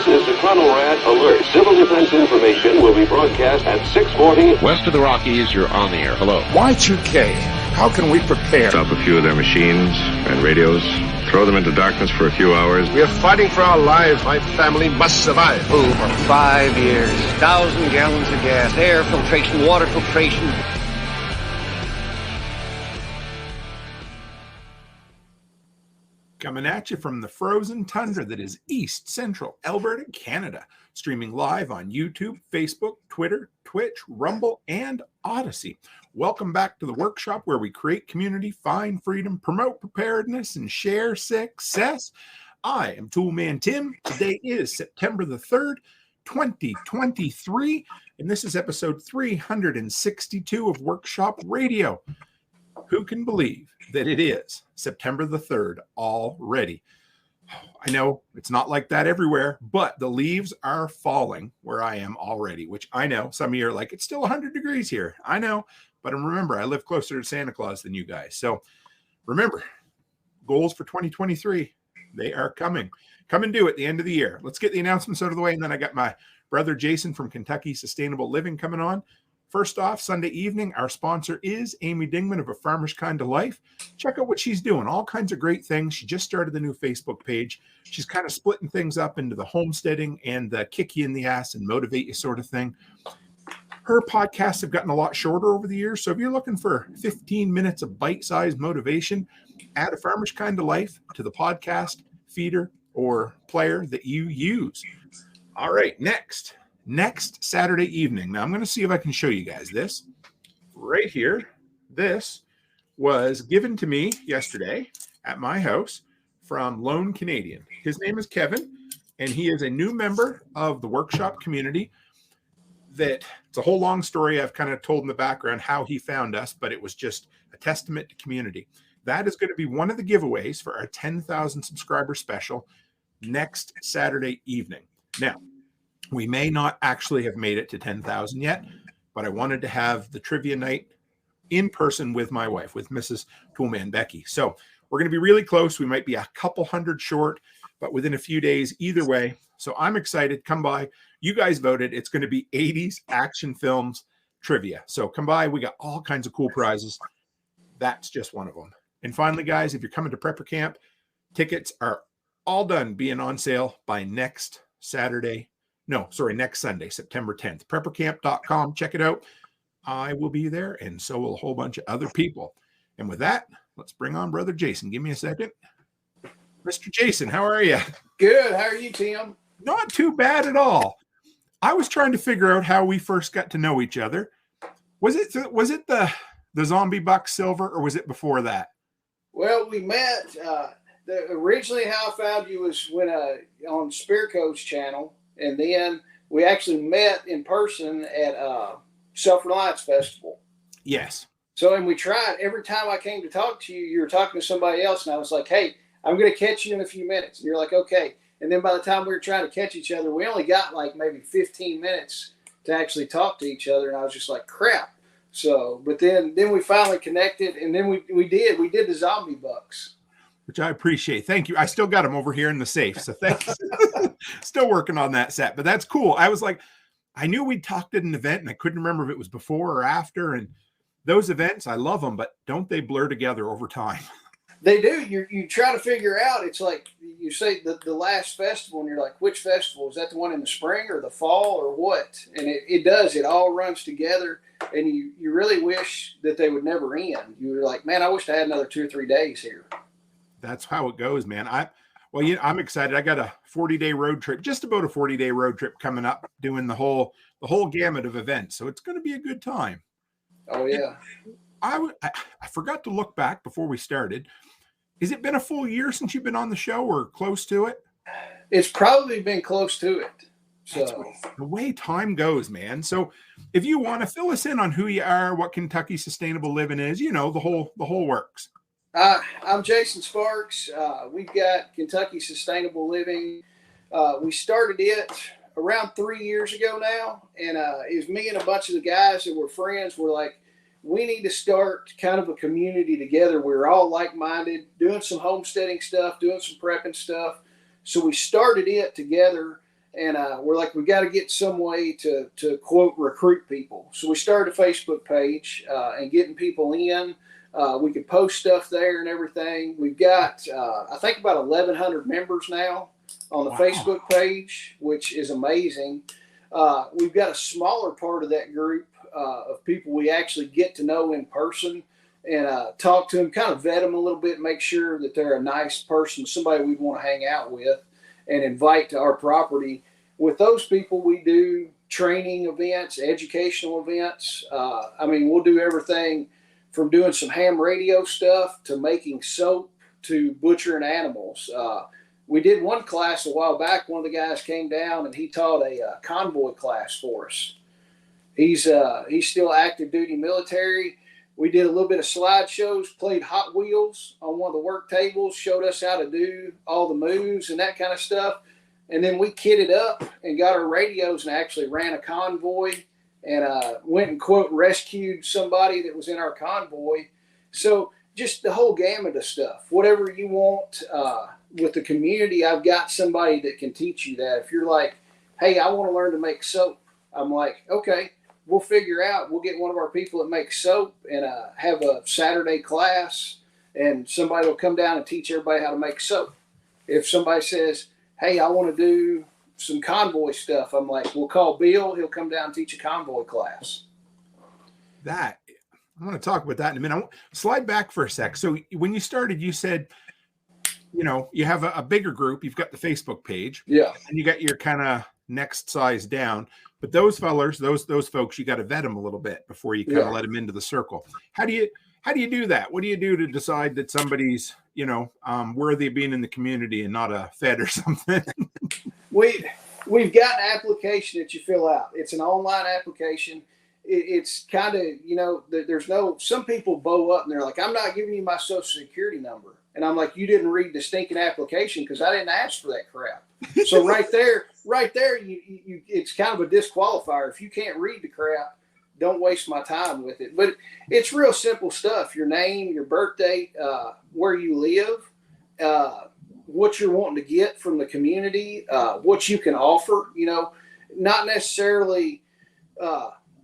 is the Rat Alert. Civil defense information will be broadcast at 6:40. West of the Rockies, you're on the air. Hello. Y2K, how can we prepare? Stop a few of their machines and radios. Throw them into darkness for a few hours. We are fighting for our lives. My family must survive. For 5 years, 1,000 gallons of gas, air filtration, water filtration. Coming at you from the frozen tundra that is East Central Alberta, Canada. Streaming live on YouTube, Facebook, Twitter, Twitch, Rumble, and Odyssey. Welcome back to the workshop where we create community, find freedom, promote preparedness, and share success. I am Toolman Tim. Today is September the 3rd, 2023, and this is episode 362 of Workshop Radio. Who can believe that it is September the 3rd already? I know it's not like that everywhere, but the leaves are falling where I am already, which I know some of you are like, it's still 100 degrees here. I know, but remember, I live closer to Santa Claus than you guys. So remember, goals for 2023, they are coming. Come and do it at the end of the year. Let's get the announcements out of the way, and then I got my brother Jason from Kentucky Sustainable Living coming on. First off, Sunday evening, our sponsor is Amy Dingman of A Farmer's Kind of Life. Check out what she's doing. All kinds of great things. She just started the new Facebook page. She's kind of splitting things up into the homesteading and the kick you in the ass and motivate you sort of thing. Her podcasts have gotten a lot shorter over the years. So if you're looking for 15 minutes of bite-sized motivation, add A Farmer's Kind of Life to the podcast feeder or player that you use. All right, next Saturday evening. Now I'm going to see if I can show you guys this right here. This was given to me yesterday at my house from Lone Canadian. His name is Kevin, and he is a new member of the workshop community. That it's a whole long story I've kind of told in the background how he found us, but it was just a testament to community. That is going to be one of the giveaways for our 10,000 subscriber special next Saturday evening. Now, we may not actually have made it to 10,000 yet, but I wanted to have the trivia night in person with my wife, with Mrs. Toolman Becky. So we're going to be really close. We might be a couple hundred short, but within a few days, either way. So I'm excited. Come by. You guys voted. It's going to be 80s action films trivia. So come by. We got all kinds of cool prizes. That's just one of them. And finally, guys, if you're coming to Prepper Camp, tickets are all done being on sale by next Sunday, September 10th. Preppercamp.com. Check it out. I will be there, and so will a whole bunch of other people. And with that, let's bring on Brother Jason. Give me a second. Mr. Jason, how are you? Good. How are you, Tim? Not too bad at all. I was trying to figure out how we first got to know each other. Was it the Zombie Buck Silver, or was it before that? Well, we met. Originally, how I found you was when on Spirit Coach channel. And then we actually met in person at Self-Reliance Festival. Yes. So, and we tried. Every time I came to talk to you, you were talking to somebody else. And I was like, hey, I'm going to catch you in a few minutes. And you're like, okay. And then by the time we were trying to catch each other, we only got like maybe 15 minutes to actually talk to each other. And I was just like, crap. So, but then we finally connected. And then we did the Zombie Bucks. Which I appreciate. Thank you. I still got them over here in the safe. So thanks. Still working on that set, but that's cool. I was like, I knew we'd talked at an event and I couldn't remember if it was before or after. And those events, I love them, but don't they blur together over time? They do. You try to figure out. It's like you say the last festival and you're like, which festival? Is that the one in the spring or the fall or what? And it does. It all runs together. And you really wish that they would never end. You were like, man, I wish I had another 2 or 3 days here. That's how it goes, man. I'm excited. I got a 40-day road trip, just about a 40-day road trip coming up, doing the whole gamut of events. So it's going to be a good time. Oh yeah. I forgot to look back before we started. Has it been a full year since you've been on the show or close to it? It's probably been close to it. So the way time goes, man. So if you want to fill us in on who you are, what Kentucky Sustainable Living is, the whole works. I'm Jason Sparks. We've got Kentucky Sustainable Living. We started it around 3 years ago now, and it was me and a bunch of the guys that were friends. We're like, we need to start kind of a community together. We're all like-minded, doing some homesteading stuff, doing some prepping stuff. So we started it together, And we're like, we got to get some way to quote recruit people. So we started a Facebook page and getting people in. We could post stuff there and everything. We've got, I think, about 1,100 members now on the Facebook page, which is amazing. We've got a smaller part of that group of people we actually get to know in person and talk to them, kind of vet them a little bit, make sure that they're a nice person, somebody we'd want to hang out with and invite to our property. With those people, we do training events, educational events. I mean, we'll do everything from doing some ham radio stuff to making soap to butchering animals. We did one class a while back. One of the guys came down and he taught a convoy class for us. He's still active duty military. We did a little bit of slideshows, played Hot Wheels on one of the work tables, showed us how to do all the moves and that kind of stuff. And then we kitted up and got our radios and actually ran a convoy and went and, quote, rescued somebody that was in our convoy. So just the whole gamut of stuff. Whatever you want with the community, I've got somebody that can teach you that. If you're like, hey, I want to learn to make soap, I'm like, okay, we'll figure out. We'll get one of our people that makes soap and have a Saturday class, and somebody will come down and teach everybody how to make soap. If somebody says, hey, I want to do some convoy stuff, I'm like, we'll call Bill. He'll come down and teach a convoy class. I want to talk about that in a minute. I want to slide back for a sec. So when you started, you said, you know, you have a bigger group. You've got the Facebook page. Yeah. And you got your kind of next size down. But those fellers, those folks, you got to vet them a little bit before you kind of let them into the circle. How do you do that? What do you do to decide that somebody's, you know, worthy of being in the community and not a fed or something? We've got an application that you fill out. It's an online application. It's kind of, you know, there's some people bow up and they're like, I'm not giving you my social security number. And I'm like, you didn't read the stinking application because I didn't ask for that crap. So right there, you it's kind of a disqualifier. If you can't read the crap, don't waste my time with it. But it's real simple stuff. Your name, your birth date, where you live, what you're wanting to get from the community, what you can offer, you know, not necessarily,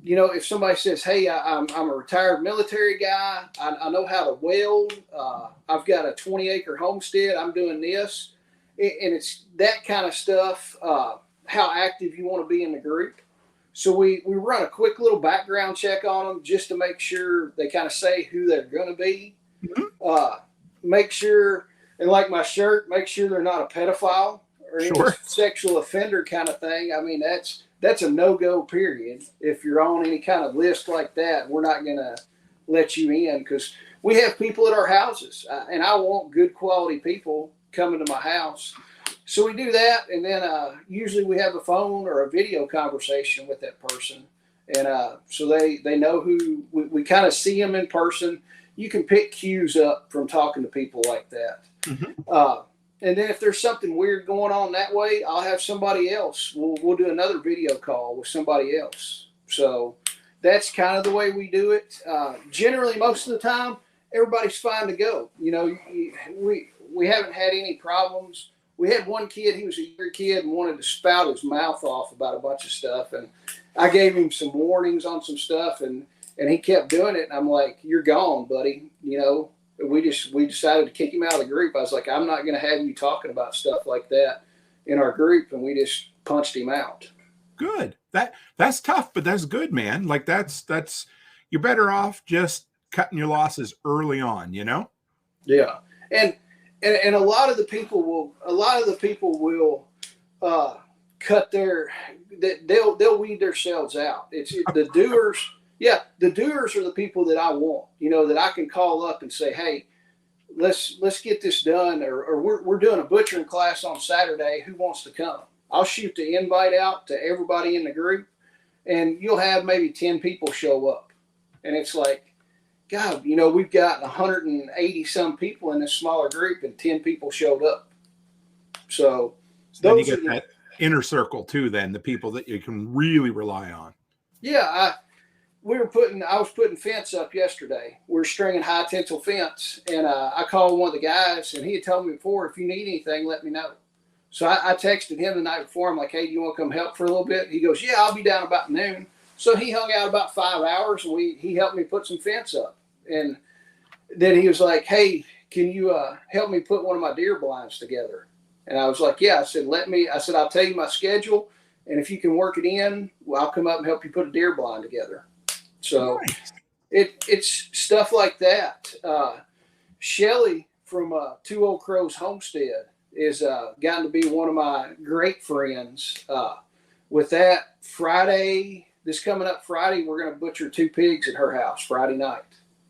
you know, if somebody says, hey, I'm a retired military guy, I know how to weld, I've got a 20-acre homestead, I'm doing this, and it's that kind of stuff, how active you want to be in the group. So we run a quick little background check on them just to make sure they kind of say who they're going to be. Mm-hmm. Make sure, and like my shirt, make sure they're not a pedophile or any sexual offender kind of thing. I mean, that's a no-go period. If you're on any kind of list like that, we're not going to let you in because we have people at our houses, and I want good quality people coming to my house. So we do that, and then usually we have a phone or a video conversation with that person, and so they know who we kind of see them in person. You can pick cues up from talking to people like that. Mm-hmm. And then if there's something weird going on that way, I'll have somebody else. We'll do another video call with somebody else. So that's kind of the way we do it. Generally, most of the time, everybody's fine to go. You know, we haven't had any problems. We had one kid, he was a younger kid and wanted to spout his mouth off about a bunch of stuff. And I gave him some warnings on some stuff, and he kept doing it. And I'm like, you're gone, buddy. You know, we decided to kick him out of the group. I was like, I'm not going to have you talking about stuff like that in our group. And we just punched him out. Good. That's tough, but that's good, man. Like that's you're better off just cutting your losses early on, you know? Yeah. And a lot of the people will cut they'll weed themselves out. It's the doers. Yeah, the doers are the people that I want, you know, that I can call up and say, hey, let's get this done, or we're doing a butchering class on Saturday. Who wants to come? I'll shoot the invite out to everybody in the group, and you'll have maybe 10 people show up. And it's like, God, you know, we've got 180 some people in this smaller group, and 10 people showed up. So then you get that inner circle too, then the people that you can really rely on. Yeah. I was putting fence up yesterday. We're stringing high tensile fence, and I called one of the guys, and he had told me before, if you need anything, let me know. So I texted him the night before. I'm like, hey, do you want to come help for a little bit? He goes, yeah, I'll be down about noon. So he hung out about 5 hours, and he helped me put some fence up. And then he was like, hey, can you help me put one of my deer blinds together? And I was like, yeah. I said, I'll tell you my schedule, and if you can work it in, well, I'll come up and help you put a deer blind together. So Nice. it's stuff like that. Shelly from Two Old Crows Homestead is gotten to be one of my great friends. With that, this coming up Friday, we're going to butcher 2 pigs at her house Friday night.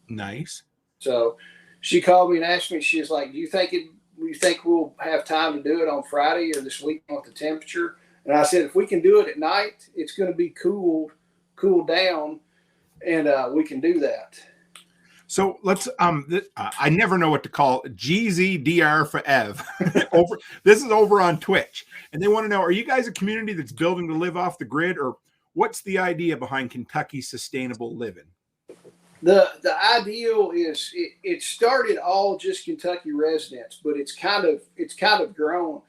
Nice. So she called me and asked me, she was like, do you think we'll have time to do it on Friday or this weekend with the temperature? And I said, if we can do it at night, it's going to be cooled down, and we can do that. So let's I never know what to call it. GZDR for Ev. This is over on Twitch, and they want to know, are you guys a community that's building to live off the grid, or what's the idea behind Kentucky sustainable living? The ideal is it started all just Kentucky residents, but it's kind of grown.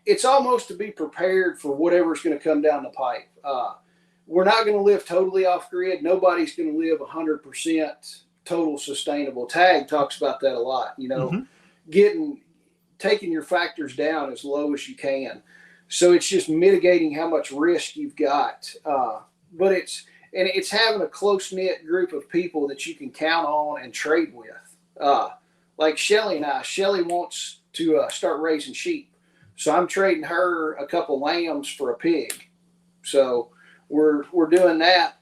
It's almost to be prepared for whatever's going to come down the pipe. We're not going to live totally off grid. Nobody's going to live 100% total sustainable. TAG talks about that a lot. Taking your factors down as low as you can. So it's just mitigating how much risk you've got. But it's having a close-knit group of people that you can count on and trade with. Like Shelly and I. Shelly wants to start raising sheep. So I'm trading her a couple lambs for a pig. So we're doing that.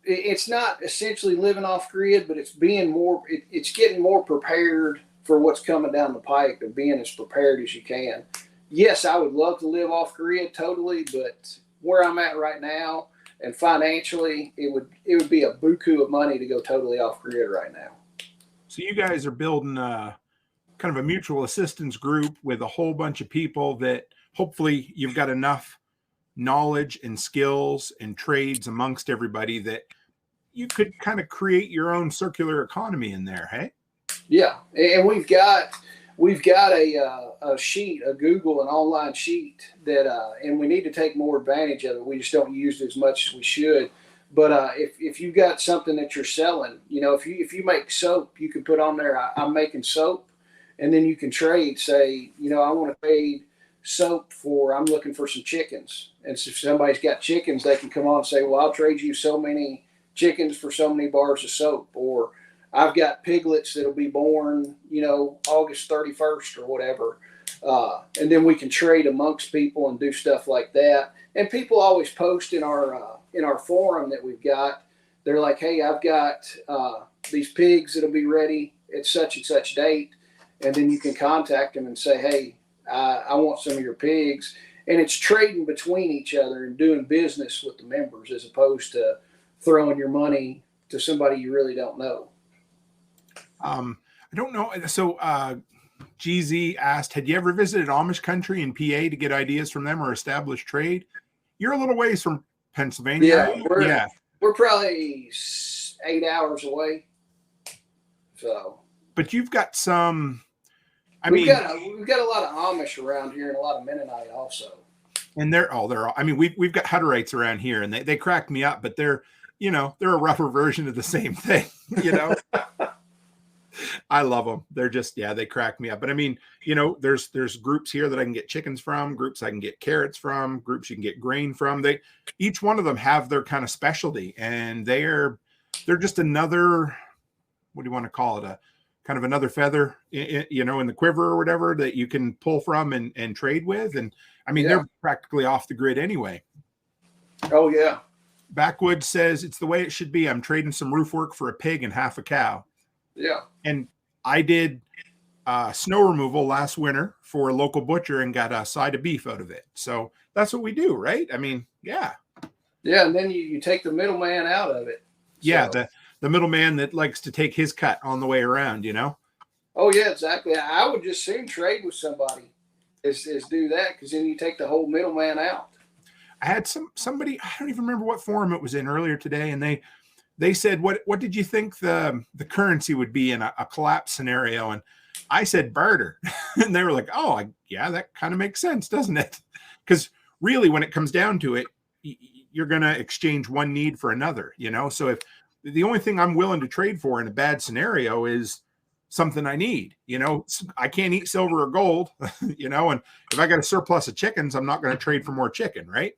It's not essentially living off grid, but it's it's getting more prepared for what's coming down the pipe and being as prepared as you can. Yes, I would love to live off grid totally, but where I'm at right now and financially, it would be a buku of money to go totally off grid right now. So you guys are building kind of a mutual assistance group with a whole bunch of people that hopefully you've got enough knowledge and skills and trades amongst everybody that you could kind of create your own circular economy in there. Hey. Yeah. And we've got a sheet, an online sheet that, and we need to take more advantage of it. We just don't use it as much as we should. But if you've got something that you're selling, if you make soap, you can put on there, I'm making soap, and then you can trade, say, I want to trade soap I'm looking for some chickens. And so if somebody's got chickens, they can come on and say, well, I'll trade you so many chickens for so many bars of soap. Or I've got piglets that'll be born, August 31st or whatever. And then we can trade amongst people and do stuff like that. And people always post in our forum that we've got. They're like, hey, I've got these pigs that'll be ready at such and such date. And then you can contact them and say, hey, I want some of your pigs. And it's trading between each other and doing business with the members as opposed to throwing your money to somebody you really don't know. I don't know. So GZ asked, had you ever visited Amish country in PA to get ideas from them or establish trade? You're a little ways from Pennsylvania. Yeah, we're probably 8 hours away. So, but you've got some. We've got a lot of Amish around here and a lot of Mennonite also. And they're we've got Hutterites around here, and they crack me up, but they're a rougher version of the same thing. I love them. They're just, they crack me up. But there's groups here that I can get chickens from, groups I can get carrots from, groups you can get grain from. Each one of them have their kind of specialty, and they're just another, what do you want to call it? A kind of another feather, in the quiver or whatever that you can pull from and trade with. And they're practically off the grid anyway. Oh yeah. Backwood says it's the way it should be. I'm trading some roof work for a pig and half a cow. Yeah. And I did snow removal last winter for a local butcher and got a side of beef out of it. So that's what we do, right? Yeah. Yeah, and then you take the middleman out of it. Yeah, the middleman that likes to take his cut on the way around, Oh, yeah, exactly. I would just soon trade with somebody is do that, because then you take the whole middleman out. I had somebody, I don't even remember what forum it was in earlier today, and they said, what did you think the currency would be in a collapse scenario? And I said barter. And they were like, oh, yeah, that kind of makes sense, doesn't it? Because really, when it comes down to it, you're going to exchange one need for another, you know? So if the only thing I'm willing to trade for in a bad scenario is something I need, you know, I can't eat silver or gold, you know, and if I got a surplus of chickens, I'm not going to trade for more chicken, right?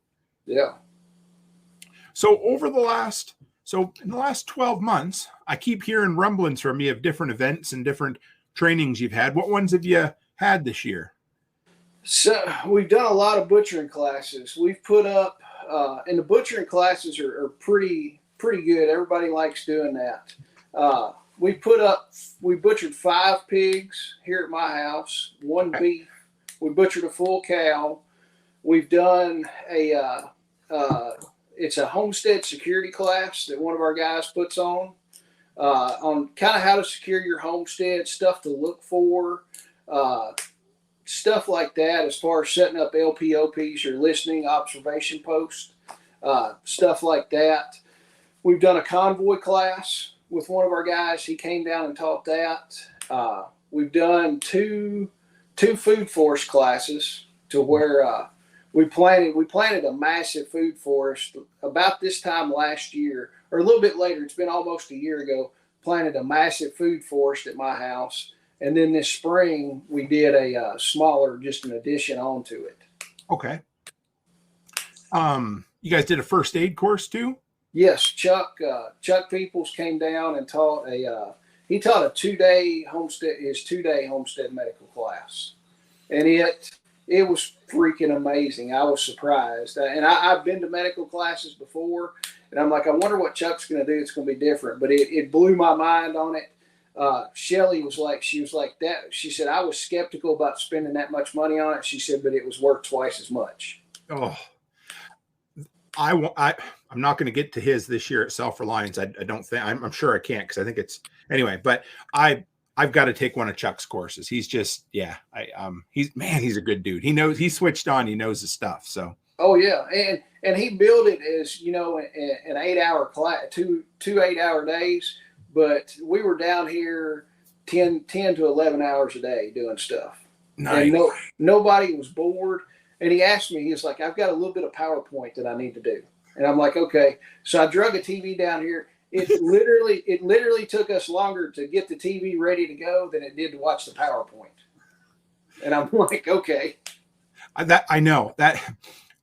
Yeah. So in the last 12 months, I keep hearing rumblings from you of different events and different trainings you've had. What ones have you had this year? So we've done a lot of butchering classes. We've put up, and the butchering classes are pretty good. Everybody likes doing that. We butchered 5 pigs here at my house, 1 beef. We butchered a full cow. We've done it's a homestead security class that one of our guys puts on kind of how to secure your homestead, stuff to look for, stuff like that as far as setting up LPOPs, your listening observation post, stuff like that. We've done a convoy class with one of our guys. He came down and taught that. We've done two food forest classes to where we planted a massive food forest about this time last year, or a little bit later. It's been almost a year ago. Planted a massive food forest at my house, and then this spring we did a smaller, just an addition onto it. Okay. You guys did a first aid course too? Yes, Chuck Peoples came down and taught a 2-day homestead medical class, and it was freaking amazing. I was surprised, and I've been to medical classes before, and I'm like, I wonder what Chuck's going to do. It's going to be different, but it blew my mind on it. Shelly was like that. She said, I was skeptical about spending that much money on it. She said, but it was worth twice as much. Oh, I'm not going to get to his this year at Self-Reliance. I don't think, I'm sure I can't, because I think it's anyway, but I've got to take one of Chuck's courses. He's just, he's a good dude. He switched on, he knows his stuff. So. Oh yeah. And he built it as, you know, an 8-hour class, two 8-hour days, but we were down here 10 to 11 hours a day doing stuff. Nice. And nobody was bored. And he asked me, he was like, I've got a little bit of PowerPoint that I need to do. And I'm like, okay. So I drug a TV down here. It literally took us longer to get the TV ready to go than it did to watch the PowerPoint. And I'm like, okay. I know that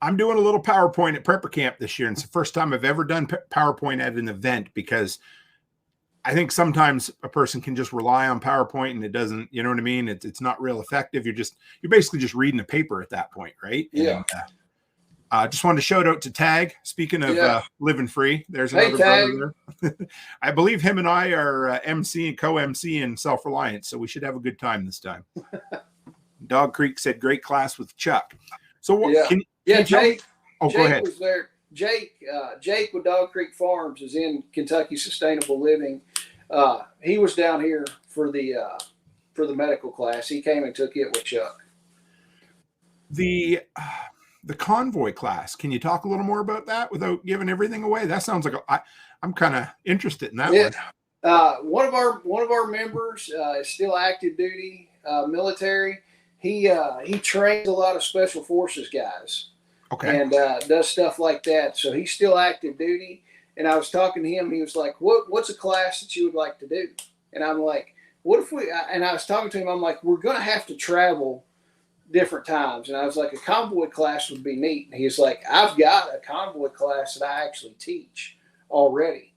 I'm doing a little PowerPoint at Prepper Camp this year. And it's the first time I've ever done PowerPoint at an event, because I think sometimes a person can just rely on PowerPoint and it doesn't, you know what I mean? It's not real effective. You're basically just reading a paper at that point, right? Yeah. And, just wanted to shout out to Tag. Speaking of living free, there's another brother there. I believe him and I are co-MC in Self-Reliance, so we should have a good time this time. Dog Creek said, great class with Chuck. So what? Jake. Go ahead. Was there. Jake with Dog Creek Farms is in Kentucky Sustainable Living. He was down here for the medical class. He came and took it with Chuck. The convoy class. Can you talk a little more about that without giving everything away? That sounds like I'm kind of interested in that one. One of our members is still active duty military. He trains a lot of special forces guys. Okay. And does stuff like that. So he's still active duty. And I was talking to him. He was like, what's a class that you would like to do? And I'm like, what if and I was talking to him. I'm like, we're going to have to travel different times. And I was like, a convoy class would be neat. And he's like, I've got a convoy class that I actually teach already.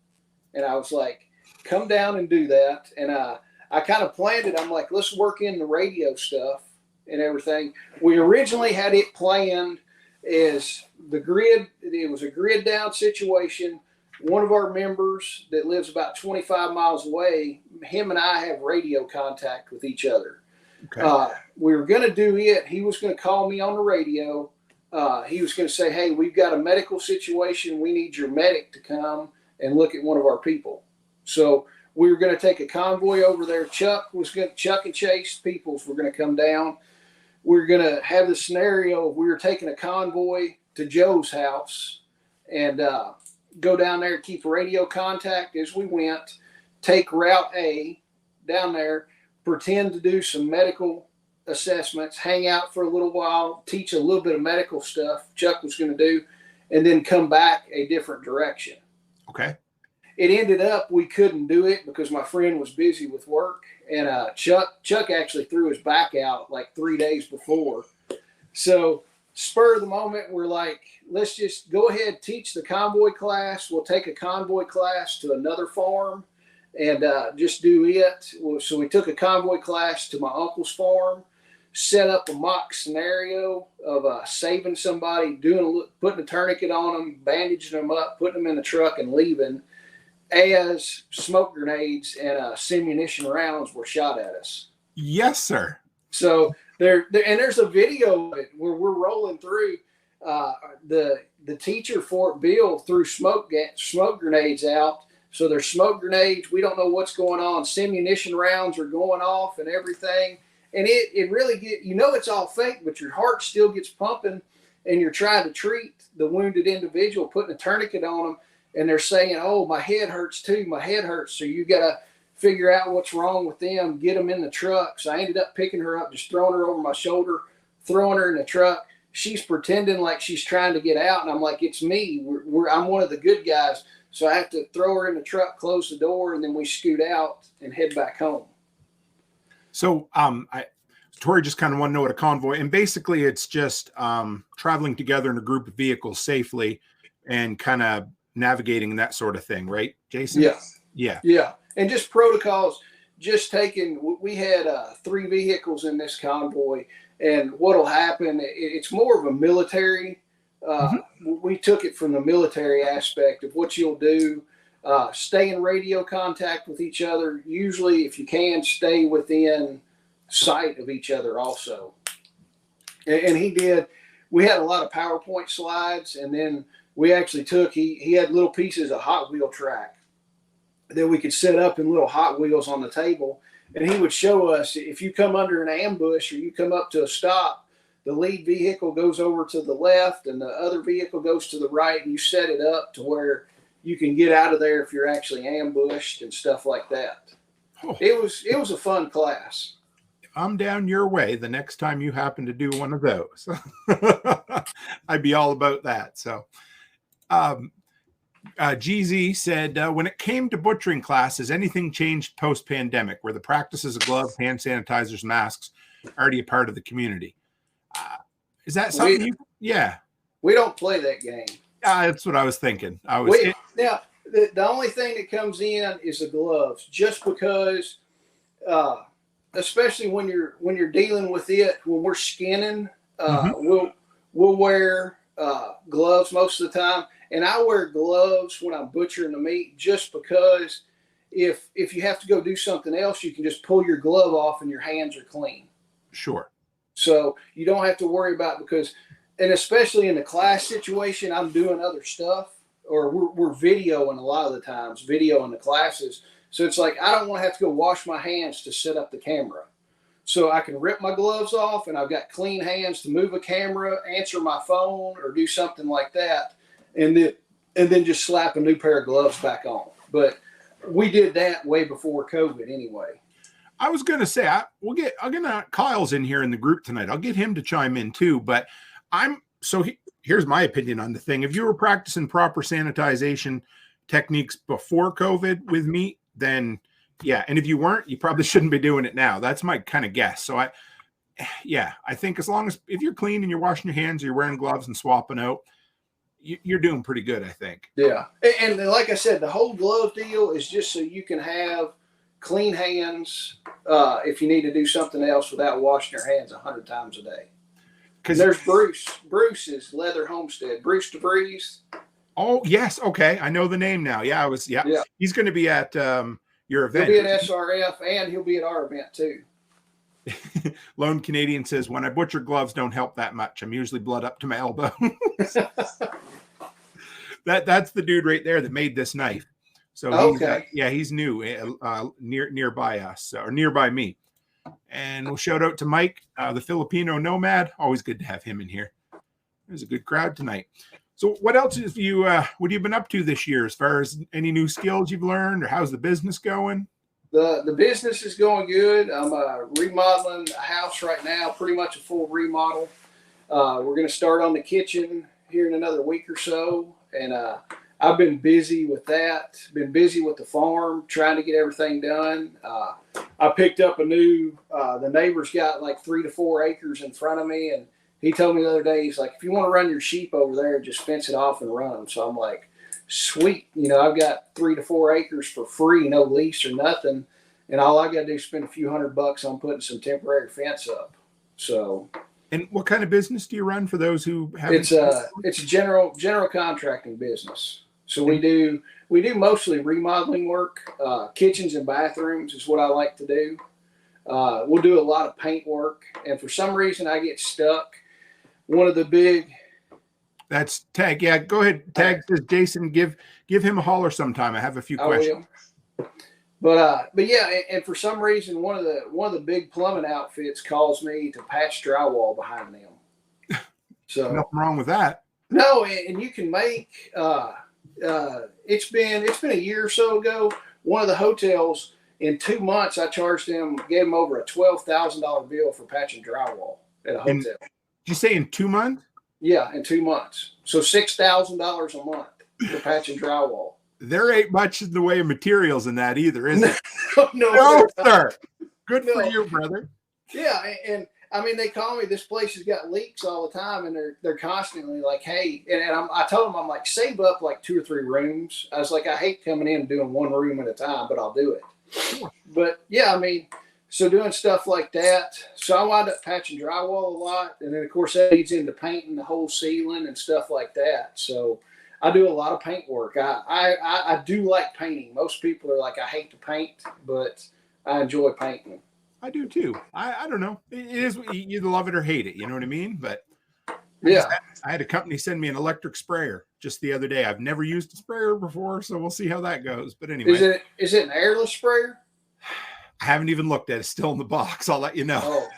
And I was like, come down and do that. And I kind of planned it. I'm like, let's work in the radio stuff and everything. We originally had it planned is the grid. It was a grid down situation. One of our members that lives about 25 miles away, him and I have radio contact with each other. Okay. We were going to do it. He was going to call me on the radio. He was going to say, hey, we've got a medical situation. We need your medic to come and look at one of our people. So we were going to take a convoy over there. Chuck and Chase Peoples were going to come down. We were going to have the scenario of we were taking a convoy to Joe's house and go down there, keep radio contact as we went, take Route A down there, pretend to do some medical assessments, hang out for a little while, teach a little bit of medical stuff Chuck was going to do, and then come back a different direction. Okay. It ended up we couldn't do it because my friend was busy with work, and Chuck actually threw his back out like 3 days before. So spur of the moment, we're like, let's just go ahead, teach the convoy class. We'll take a convoy class to another farm and just do it. So we took a convoy class to my uncle's farm, set up a mock scenario of saving somebody, putting a tourniquet on them, bandaging them up, putting them in the truck and leaving, as smoke grenades and simunition rounds were shot at us. Yes, sir. So there's a video of it where we're rolling through. The teacher, Fort Bill, threw smoke grenades out. So there's smoke grenades. We don't know what's going on. Simunition rounds are going off and everything. And it really it's all fake, but your heart still gets pumping, and you're trying to treat the wounded individual, putting a tourniquet on them. And they're saying, oh, my head hurts too. My head hurts. So you got to figure out what's wrong with them, get them in the truck. So I ended up picking her up, just throwing her over my shoulder, throwing her in the truck. She's pretending like she's trying to get out. And I'm like, it's me. I'm one of the good guys. So I have to throw her in the truck, close the door, and then we scoot out and head back home. So Tori just kind of want to know what a convoy, and basically it's just traveling together in a group of vehicles safely and kind of navigating that sort of thing, right, Jason? Yeah. And just protocols, just we had 3 vehicles in this convoy, and what'll happen, it's more of a military, we took it from the military aspect of what you'll do, stay in radio contact with each other. Usually, if you can, stay within sight of each other also. And he did, we had a lot of PowerPoint slides, and then we actually he had little pieces of Hot Wheel track that we could set up in little Hot Wheels on the table. And he would show us, if you come under an ambush or you come up to a stop, the lead vehicle goes over to the left and the other vehicle goes to the right, and you set it up to where you can get out of there if you're actually ambushed and stuff like that. Oh. It was a fun class. I'm down your way the next time you happen to do one of those. I'd be all about that. So GZ said, when it came to butchering class, has anything changed post-pandemic where the practices of gloves, hand sanitizers, masks are already a part of the community? Is that something yeah. We don't play that game. That's what I was thinking. Now, the only thing that comes in is the gloves, just because especially when you're dealing with it, when we're skinning, we'll wear gloves most of the time. And I wear gloves when I'm butchering the meat, just because if you have to go do something else, you can just pull your glove off and your hands are clean. Sure. So you don't have to worry about, and especially in the class situation, I'm doing other stuff, or we're videoing a lot of the times, videoing the classes. So it's like, I don't want to have to go wash my hands to set up the camera. So I can rip my gloves off and I've got clean hands to move a camera, answer my phone, or do something like that. And then just slap a new pair of gloves back on. But we did that way before COVID anyway. I was going to say, I'll get Kyle's in here in the group tonight. I'll get him to chime in too. But here's my opinion on the thing. If you were practicing proper sanitization techniques before COVID with meat, then yeah. And if you weren't, you probably shouldn't be doing it now. That's my kind of guess. So I think as long as, if you're clean and you're washing your hands, or you're wearing gloves and swapping out, you're doing pretty good, I think. Yeah. And like I said, the whole glove deal is just so you can have clean hands if you need to do something else without washing your hands 100 times a day. Because there's Bruce. Bruce is Leather Homestead. Bruce DeVries. Oh, yes. Okay. I know the name now. Yeah, yeah. He's going to be at your event. He'll be at SRF, and he'll be at our event too. Lone Canadian says, when I butcher, gloves don't help that much. I'm usually blood up to my elbow. That's the dude right there that made this knife. So okay. He's new, nearby us, or nearby me. And we'll shout out to Mike, the Filipino nomad. Always good to have him in here. There's a good crowd tonight. So what else have you been up to this year, as far as any new skills you've learned, or how's the business going? The business is going good. I'm remodeling a house right now, pretty much a full remodel. We're going to start on the kitchen here in another week or so. And I've been busy with that, been busy with the farm, trying to get everything done. I picked up a new, the neighbor's got like 3 to 4 acres in front of me. And he told me the other day, he's like, if you want to run your sheep over there, just fence it off and run them. So I'm like, sweet. You know, I've got 3 to 4 acres for free, no lease or nothing. And all I got to do is spend a few $100 on putting some temporary fence up. So. And what kind of business do you run for those who haven't? It's a general contracting business. So we do mostly remodeling work. Kitchens and bathrooms is what I like to do. We'll do a lot of paint work. And for some reason I get stuck. One of the big. That's Tag. Yeah, go ahead. Tag says, Jason, give him a holler sometime. I have a few questions. But yeah, and for some reason, one of the big plumbing outfits calls me to patch drywall behind them. So nothing wrong with that. No, and you can make. It's been a year or so ago. One of the hotels in 2 months, I gave them over a $12,000 bill for patching drywall at a hotel. Did you say in 2 months? Yeah, in 2 months. So $6,000 a month for patching drywall. There ain't much in the way of materials in that either, is it? No, sir. Good for you, brother. Yeah, and I mean, they call me. This place has got leaks all the time, and they're constantly like, "Hey," and I told them, I'm like, save up like 2 or 3 rooms. I was like, I hate coming in and doing one room at a time, but I'll do it. Sure. But yeah, I mean, so doing stuff like that. So I wound up patching drywall a lot, and then of course that leads into painting the whole ceiling and stuff like that. So I do a lot of paint work. I do like painting. Most people are like, I hate to paint, but I enjoy painting. I do too. I don't know. It is, you either love it or hate it. You know what I mean? But yeah, I had a company send me an electric sprayer just the other day. I've never used a sprayer before, so we'll see how that goes. But anyway, is it an airless sprayer? I haven't even looked at it. It's still in the box. I'll let you know.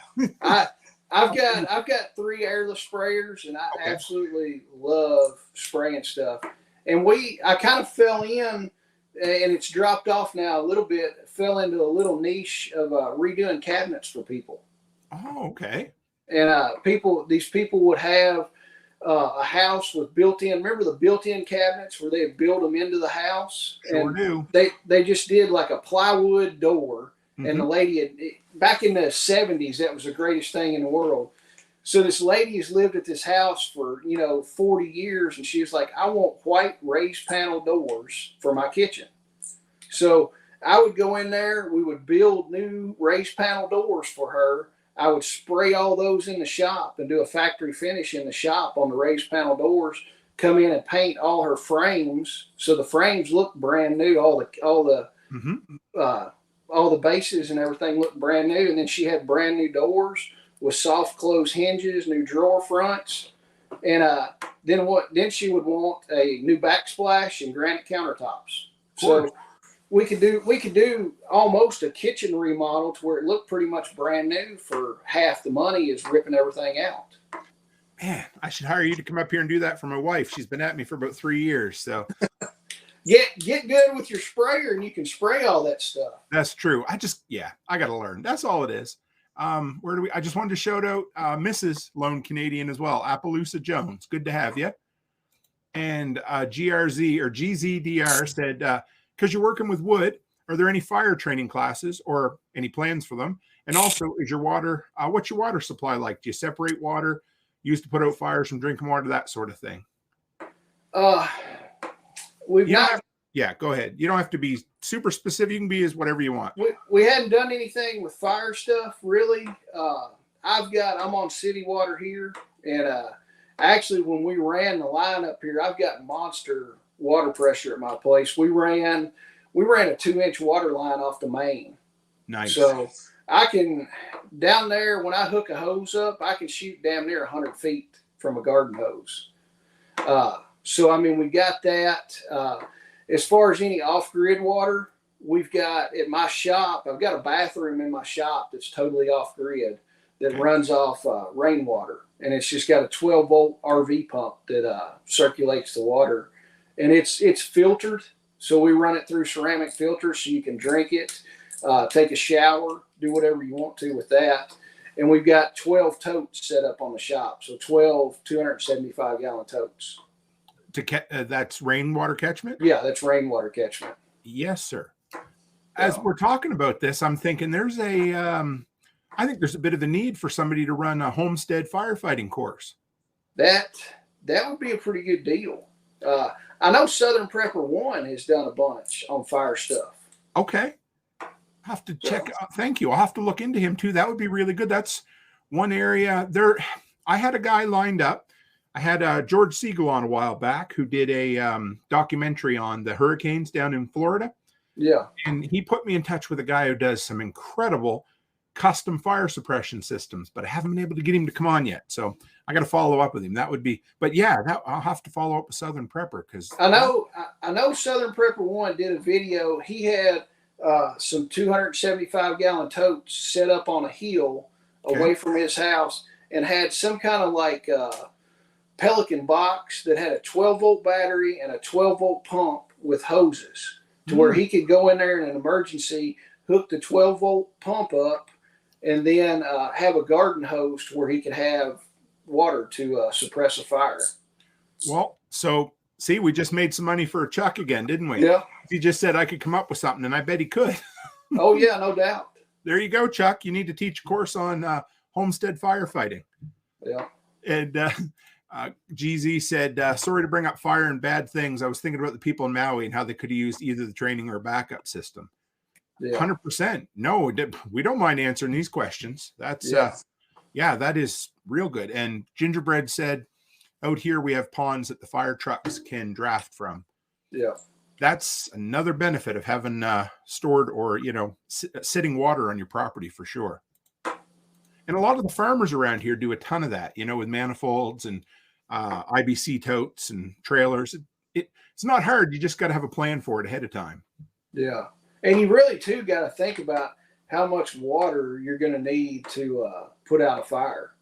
Oh, I've got 3 airless sprayers, and I absolutely love spraying stuff. And I kind of fell in, and it's dropped off now a little bit. Fell into a little niche of redoing cabinets for people. Oh, okay. And these people would have a house with built-in. Remember the built-in cabinets where they build them into the house? Sure do. They just did like a plywood door. And the lady, back in the 70s, that was the greatest thing in the world. So this lady has lived at this house for, 40 years. And she was like, I want white raised panel doors for my kitchen. So I would go in there. We would build new raised panel doors for her. I would spray all those in the shop and do a factory finish in the shop on the raised panel doors. Come in and paint all her frames. So the frames look brand new. All the bases and everything looked brand new. And then she had brand new doors with soft close hinges, new drawer fronts. And then she would want a new backsplash and granite countertops. So we could do almost a kitchen remodel to where it looked pretty much brand new for half the money as ripping everything out. Man, I should hire you to come up here and do that for my wife. She's been at me for about 3 years. So Get good with your sprayer and you can spray all that stuff. That's true. I got to learn. That's all it is. I just wanted to shout out Mrs. Lone Canadian as well. Appaloosa Jones. Good to have you. And GRZ or GZDR said, because you're working with wood, are there any fire training classes or any plans for them? And also, is your water, what's your water supply like? Do you separate water used to put out fires from drinking water, that sort of thing? Go ahead. You don't have to be super specific. You can be as whatever you want. We hadn't done anything with fire stuff, really. I'm on city water here. And actually, when we ran the line up here, I've got monster water pressure at my place. We ran a 2-inch water line off the main. Nice. So I can, down there, when I hook a hose up, I can shoot damn near 100 feet from a garden hose. So, I mean, we got that. As far as any off-grid water, we've got at my shop, I've got a bathroom in my shop that's totally off-grid that runs off rainwater. And it's just got a 12-volt RV pump that circulates the water. And it's filtered, so we run it through ceramic filters so you can drink it. take a shower, do whatever you want to with that. And we've got 12 totes set up on the shop. So 12 275-gallon totes. That's rainwater catchment? Yeah, that's rainwater catchment. Yes, sir. As we're talking about this, I'm thinking I think there's a bit of a need for somebody to run a homestead firefighting course. That would be a pretty good deal. I know Southern Prepper 1 has done a bunch on fire stuff. Okay. I'll have to check. Thank you. I'll have to look into him too. That would be really good. That's one area there. I had a guy lined up. I had George Siegel on a while back who did a documentary on the hurricanes down in Florida. Yeah. And he put me in touch with a guy who does some incredible custom fire suppression systems, but I haven't been able to get him to come on yet. So I got to follow up with him. That would be, but yeah, I'll have to follow up with Southern Prepper because I know Southern Prepper 1 did a video. He had some 275-gallon totes set up on a hill away from his house and had some kind of like Pelican box that had a 12-volt battery and a 12-volt pump with hoses to where he could go in there in an emergency, hook the 12-volt pump up, and then have a garden hose where he could have water to suppress a fire. Well, so see, we just made some money for Chuck again, didn't we? Yeah. He just said I could come up with something, and I bet he could. Oh, yeah, no doubt. There you go, Chuck. You need to teach a course on homestead firefighting. Yeah. And GZ said, sorry to bring up fire and bad things. I was thinking about the people in Maui and how they could have used either the training or a backup system. Yeah. 100%. No, we don't mind answering these questions. That's that is real good. And Gingerbread said, out here we have ponds that the fire trucks can draft from. Yeah. That's another benefit of having stored or, sitting water on your property for sure. And a lot of the farmers around here do a ton of that, with manifolds and IBC totes and trailers. It's not hard. You just got to have a plan for it ahead of time. Yeah. And you really, too, got to think about how much water you're going to need to put out a fire.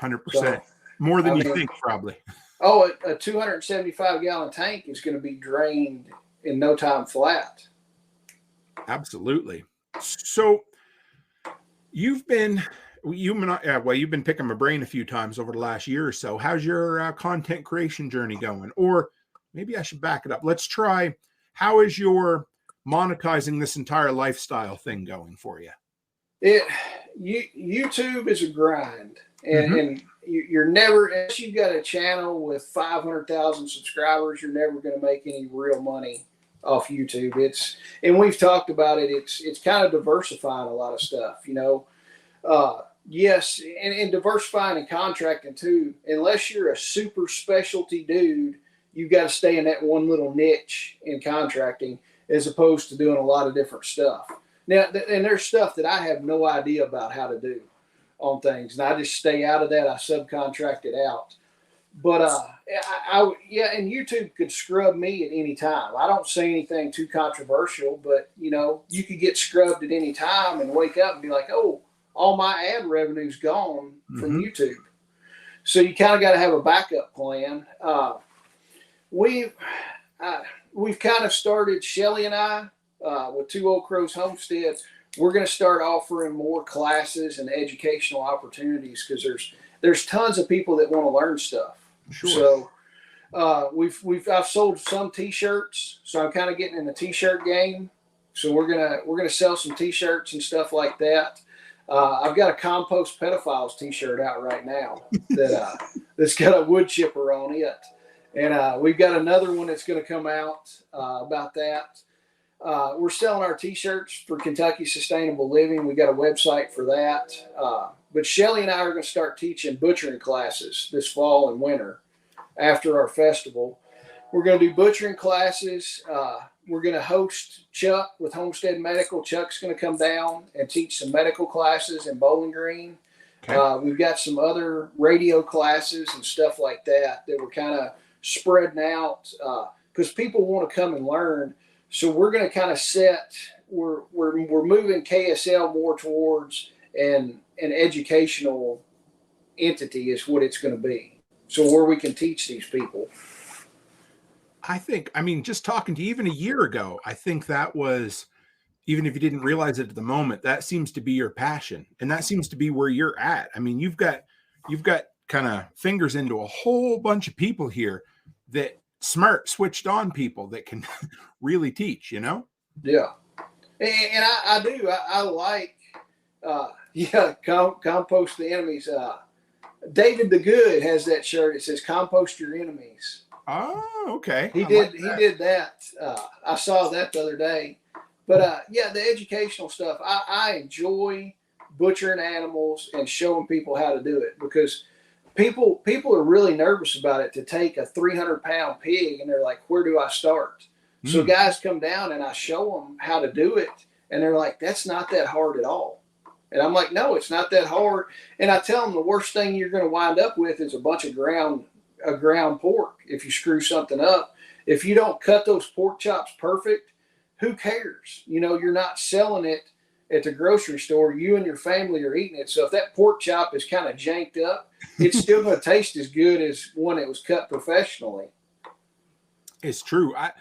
100%. So, more than you think, probably. Oh, a 275-gallon tank is going to be drained in no time flat. Absolutely. So you've been picking my brain a few times over the last year or so. How's your content creation journey going? Or maybe I should back it up. Let's try, how is your monetizing this entire lifestyle thing going for you? YouTube is a grind, and you're never, unless you've got a channel with 500,000 subscribers, you're never going to make any real money off YouTube. And we've talked about it. It's kind of diversifying a lot of stuff, yes, and diversifying and contracting too. Unless you're a super specialty dude, you've got to stay in that one little niche in contracting, as opposed to doing a lot of different stuff. Now, and there's stuff that I have no idea about how to do on things, and I just stay out of that. I subcontract it out. But and YouTube could scrub me at any time. I don't say anything too controversial, but you could get scrubbed at any time and wake up and be like, oh, all my ad revenue's gone from YouTube. So you kind of got to have a backup plan. We've kind of started, Shelly and I, with Two Old Crows Homestead, we're going to start offering more classes and educational opportunities because there's tons of people that want to learn stuff. Sure. So I've sold some T-shirts, so I'm kind of getting in the T-shirt game. So we're gonna sell some T-shirts and stuff like that. I've got a Compost Pedophiles T-shirt out right now that's got a wood chipper on it. And we've got another one that's going to come out about that. We're selling our T-shirts for Kentucky Sustainable Living. We got a website for that. But Shelly and I are going to start teaching butchering classes this fall and winter after our festival. We're going to do butchering classes. We're going to host Chuck with Homestead Medical. Chuck's going to come down and teach some medical classes in Bowling Green. Okay. We've got some other radio classes and stuff like that we're kind of spreading out because people want to come and learn. So we're going to kind of we're moving KSL more towards an educational entity is what it's going to be. So where we can teach these people. I mean, just talking to you even a year ago, I think that was, even if you didn't realize it at the moment, that seems to be your passion, and that seems to be where you're at. I mean, you've got kind of fingers into a whole bunch of people here that smart, switched on people that can really teach, you know? Yeah. And I do. I like, compost the enemies. David the Good has that shirt. It says "Compost your enemies." Oh, okay. He did that. I saw that the other day. But the educational stuff. I enjoy butchering animals and showing people how to do it, because people are really nervous about it, to take a 300-pound pig, and they're like, "Where do I start?" So guys come down and I show them how to do it, and they're like, "That's not that hard at all." And I'm like, "No, it's not that hard." And I tell them the worst thing you're going to wind up with is a bunch of ground pork if you screw something up. If you don't cut those pork chops perfect, who cares? You know, you're not selling it at the grocery store. You and your family are eating it. So if that pork chop is kind of janked up, it's still going to taste as good as one that was cut professionally. It's true. I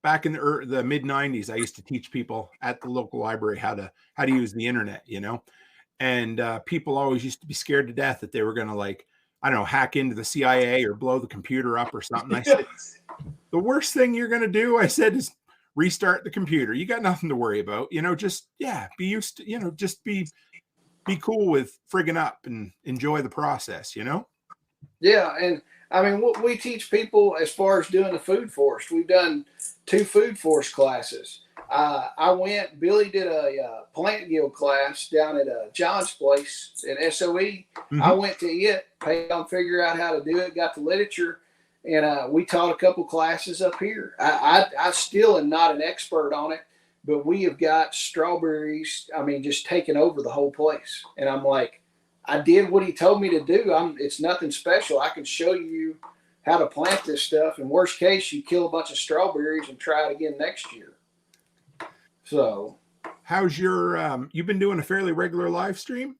back in the mid 90s, I used to teach people at the local library how to use the internet, you know, and people always used to be scared to death that they were going to, like, I don't know, hack into the CIA or blow the computer up or something. I said, the worst thing you're going to do, I said, is restart the computer. You got nothing to worry about, you know, just, be used to, you know, just be cool with frigging up and enjoy the process, you know? Yeah. And I mean, what we teach people as far as doing the food forest, we've done 2 food forest classes. Billy did a plant guild class down at John's place at SOE. Mm-hmm. I went to it, paid on, figure out how to do it, got the literature, and we taught a couple classes up here. I still am not an expert on it, but we have got strawberries, I mean, just taking over the whole place. And I'm like, I did what he told me to do. It's nothing special. I can show you how to plant this stuff. In worst case, you kill a bunch of strawberries and try it again next year. So, how's your? You've been doing a fairly regular live stream?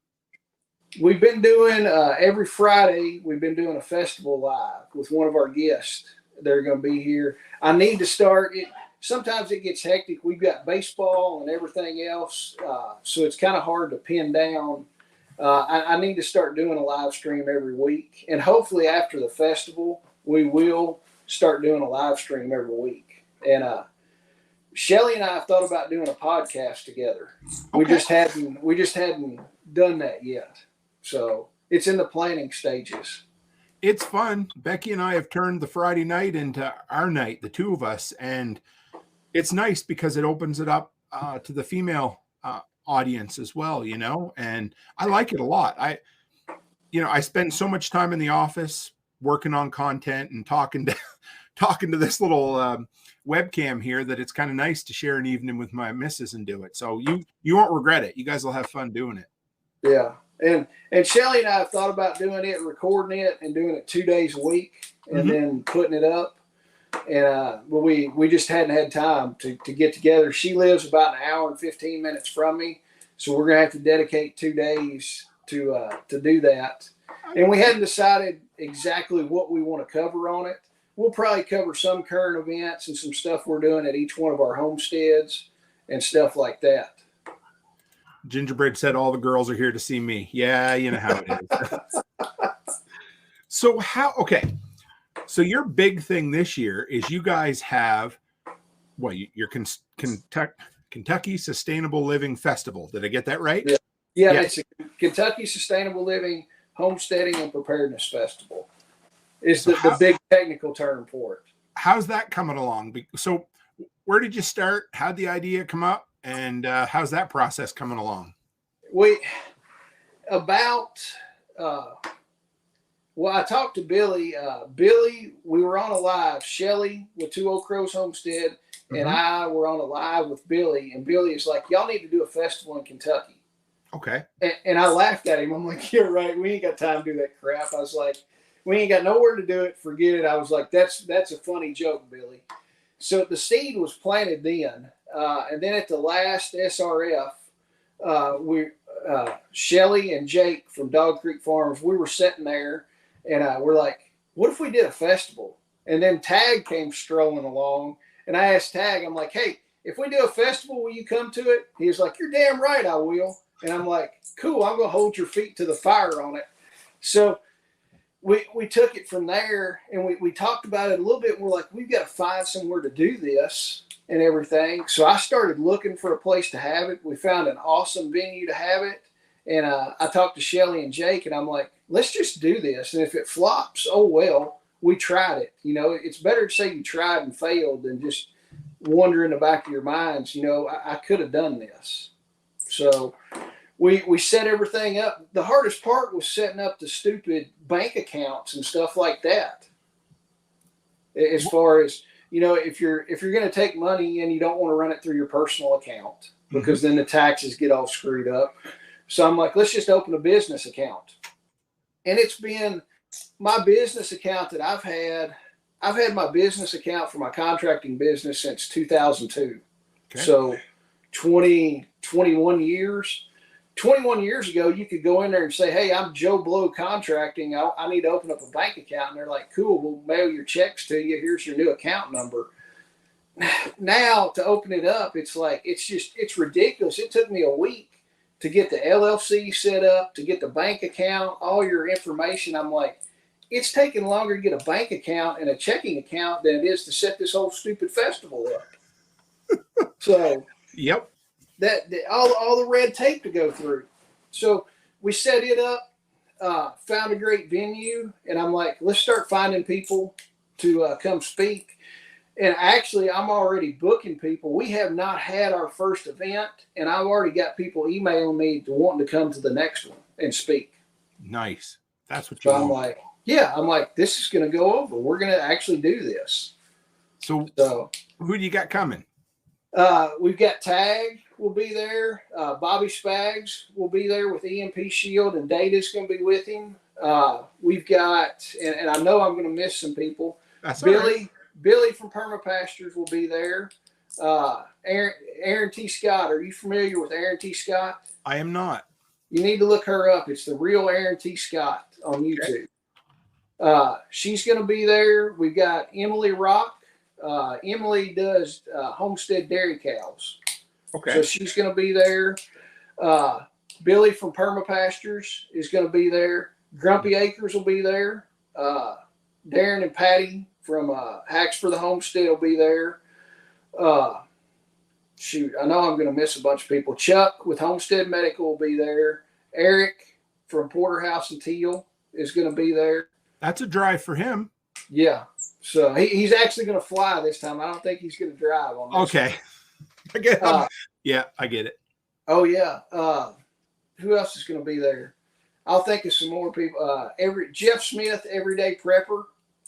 We've been doing every Friday. We've been doing a festival live with one of our guests. They're going to be here. I need to start it. Sometimes it gets hectic. We've got baseball and everything else, so it's kind of hard to pin down. I need to start doing a live stream every week, and hopefully after the festival, we will start doing a live stream every week. And Shelly and I have thought about doing a podcast together. Okay. We just hadn't done that yet. So it's in the planning stages. It's fun. Becky and I have turned the Friday night into our night, the two of us, and it's nice because it opens it up to the female audience as well, you know, and I like it a lot. I spend so much time in the office working on content and talking to this little webcam here that it's kind of nice to share an evening with my missus and do it. So you won't regret it. You guys will have fun doing it. Yeah. And Shelly and I have thought about doing it, recording it and doing it 2 days a week and then putting it up. And but we just hadn't had time to get together. She lives about an hour and 15 minutes from me. So we're going to have to dedicate 2 days to do that. And we hadn't decided exactly what we want to cover on it. We'll probably cover some current events and some stuff we're doing at each one of our homesteads and stuff like that. Gingerbread said all the girls are here to see me. Yeah, you know how it is. So your big thing this year is you guys have your Kentucky Sustainable Living Festival. Did I get that right? Yeah. It's a Kentucky Sustainable Living Homesteading and Preparedness Festival. Is the big technical term for it. How's that coming along? So where did you start? How'd the idea come up? And how's that process coming along? I talked to Billy. Billy, we were on a live. Shelly with Two Old Crows Homestead and I were on a live with Billy. And Billy is like, y'all need to do a festival in Kentucky. Okay. And I laughed at him. I'm like, you're right. We ain't got time to do that crap. I was like, we ain't got nowhere to do it. Forget it. I was like, that's a funny joke, Billy. So the seed was planted then. And then at the last SRF, Shelly and Jake from Dog Creek Farms, we were sitting there and we're like, what if we did a festival? And then Tag came strolling along and I asked Tag, I'm like, hey, if we do a festival, will you come to it? He was like, you're damn right, I will. And I'm like, cool, I'm going to hold your feet to the fire on it. So we took it from there, and we talked about it a little bit. And we're like, we've got to find somewhere to do this and everything. So I started looking for a place to have it. We found an awesome venue to have it. And I talked to Shelly and Jake, and I'm like, let's just do this. And if it flops, oh, well, we tried it. You know, it's better to say you tried and failed than just wonder in the back of your minds, you know, I could have done this. So we set everything up. The hardest part was setting up the stupid bank accounts and stuff like that. As far as, you know, if you're going to take money and you don't want to run it through your personal account, because then the taxes get all screwed up. So I'm like, let's just open a business account. And it's been my business account that I've had my business account for my contracting business since 2002. Okay. So 21 years. 21 years ago, you could go in there and say, hey, I'm Joe Blow Contracting. I need to open up a bank account. And they're like, cool, we'll mail your checks to you. Here's your new account number. Now, to open it up, it's like, it's ridiculous. It took me a week to get the LLC set up, to get the bank account, all your information. I'm like, it's taking longer to get a bank account and a checking account than it is to set this whole stupid festival up. So, yep. That all the red tape to go through. So we set it up, found a great venue, and I'm like, let's start finding people to come speak. And actually, I'm already booking people. We have not had our first event, and I've already got people emailing me to wanting to come to the next one and speak. Nice. That's what you want. I'm like, yeah, I'm like, this is going to go over. We're going to actually do this. So who do you got coming? We've got Tag will be there. Bobby Spags will be there with EMP Shield, and Data's going to be with him. We've got, and I know I'm going to miss some people. That's Billy from Permapastures will be there. Aaron T. Scott. Are you familiar with Aaron T. Scott? I am not. You need to look her up. It's the real Aaron T. Scott on YouTube. Okay. She's going to be there. We've got Emily Rock. Emily does Homestead Dairy Cows. Okay. So she's going to be there. Billy from Permapastures is going to be there. Grumpy Acres will be there. Darren and Patty from Hacks for the Homestead will be there. Shoot, I know I'm going to miss a bunch of people. Chuck with Homestead Medical will be there. Eric from Porterhouse and Teal is going to be there. That's a drive for him. Yeah. So he's actually going to fly this time. I don't think he's going to drive on this. Okay. I get it. Yeah, I get it. Oh, yeah. Who else is going to be there? I'll think of some more people. Jeff Smith, Everyday Prepper,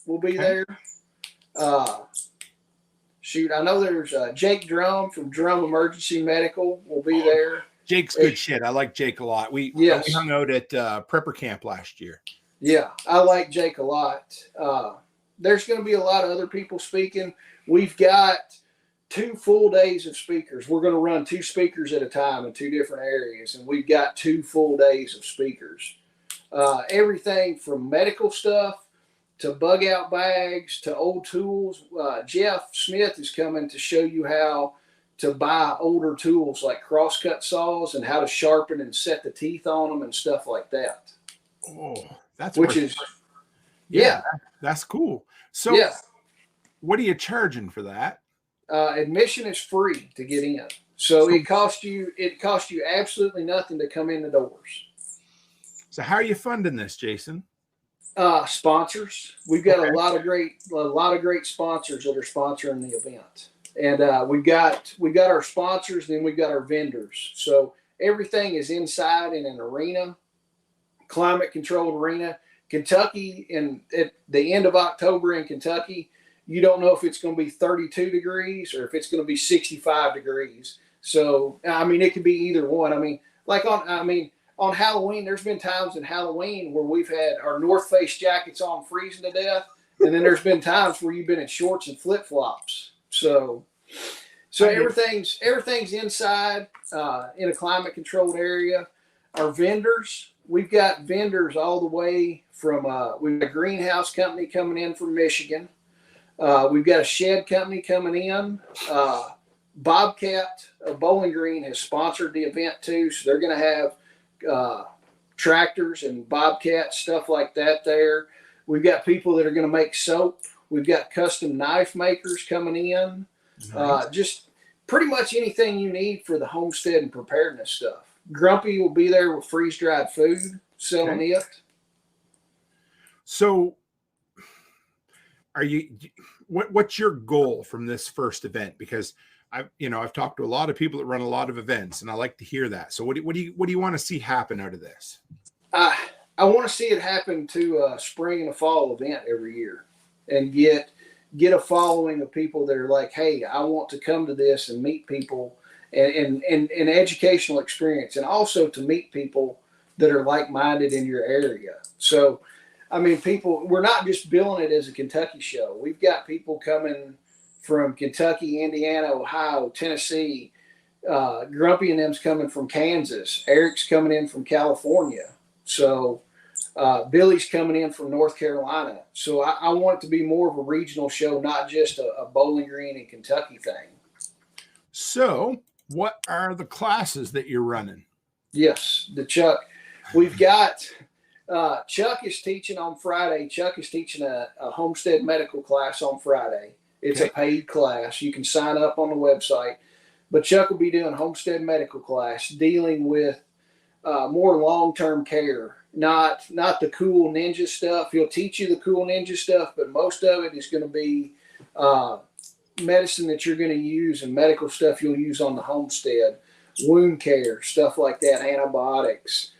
will be there. Shoot, I know there's Jake Drum from Drum Emergency Medical will be there. Jake's good shit. I like Jake a lot. We hung out at Prepper Camp last year. Yeah, I like Jake a lot. There's going to be a lot of other people speaking. We've got 2 full days of speakers. We're going to run 2 speakers at a time in 2 different areas, and we've got 2 full days of speakers. Everything from medical stuff to bug out bags to old tools. Jeff Smith is coming to show you how to buy older tools like crosscut saws and how to sharpen and set the teeth on them and stuff like that. Oh, that's that's cool. So what are you charging for that? Admission is free to get in. So it costs you absolutely nothing to come in the doors. So how are you funding this, Jason? Sponsors. We've got a lot of great sponsors that are sponsoring the event. And we've got our sponsors, then we've got our vendors. So everything is inside in an arena, climate controlled arena. Kentucky, at the end of October in Kentucky, you don't know if it's going to be 32 degrees or if it's going to be 65 degrees. So, I mean, it could be either one. I mean, on Halloween, there's been times in Halloween where we've had our North Face jackets on freezing to death. And then there's been times where you've been in shorts and flip flops. So everything's inside in a climate controlled area. Our vendors, we've got vendors all the way from, we've got a greenhouse company coming in from Michigan. We've got a shed company coming in. Bobcat Bowling Green has sponsored the event too, so they're going to have tractors and Bobcat stuff like that there. We've got people that are going to make soap. We've got custom knife makers coming in. Nice. Just pretty much anything you need for the homestead and preparedness stuff. Grumpy will be there with freeze-dried food, selling it. So what's your goal from this first event? Because I've talked to a lot of people that run a lot of events, and I like to hear that. So what do you want to see happen out of this? I want to see it happen to a spring and a fall event every year, and get a following of people that are like, hey, I want to come to this and meet people and educational experience, and also to meet people that are like-minded in your area. So, I mean, we're not just billing it as a Kentucky show. We've got people coming from Kentucky, Indiana, Ohio, Tennessee. Grumpy and them's coming from Kansas. Eric's coming in from California. So Billy's coming in from North Carolina. So I want it to be more of a regional show, not just a Bowling Green and Kentucky thing. So what are the classes that you're running? Yes, the Chuck. We've got Chuck is teaching on Friday. Chuck is teaching a homestead medical class on Friday. It's a paid class. You can sign up on the website. But Chuck will be doing homestead medical class, dealing with more long-term care, not the cool ninja stuff. He'll teach you the cool ninja stuff, but most of it is going to be medicine that you're going to use and medical stuff you'll use on the homestead, wound care, stuff like that, antibiotics.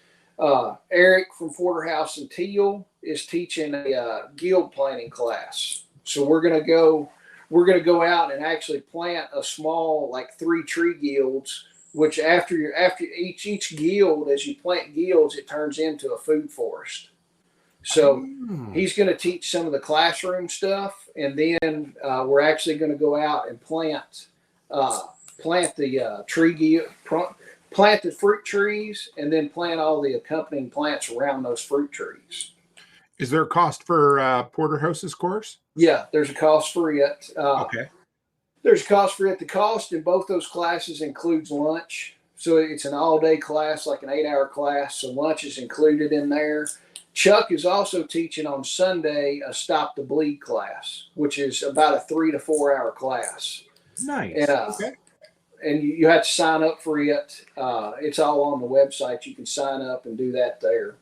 Eric from Porterhouse and Teal is teaching a guild planting class. So we're going to go out and actually plant a small, like 3 tree guilds, which after each guild, as you plant guilds, it turns into a food forest. So he's going to teach some of the classroom stuff, and then we're actually going to go out and plant the plant the fruit trees, and then plant all the accompanying plants around those fruit trees. Is there a cost for Porterhouse's course? Yeah, there's a cost for it. Okay. There's a cost for it. The cost in both those classes includes lunch. So it's an all-day class, like an 8-hour class. So lunch is included in there. Chuck is also teaching on Sunday a Stop the Bleed class, which is about a 3 to 4 hour class. Nice. And, okay. And you have to sign up for it. It's all on the website. You can sign up and do that there.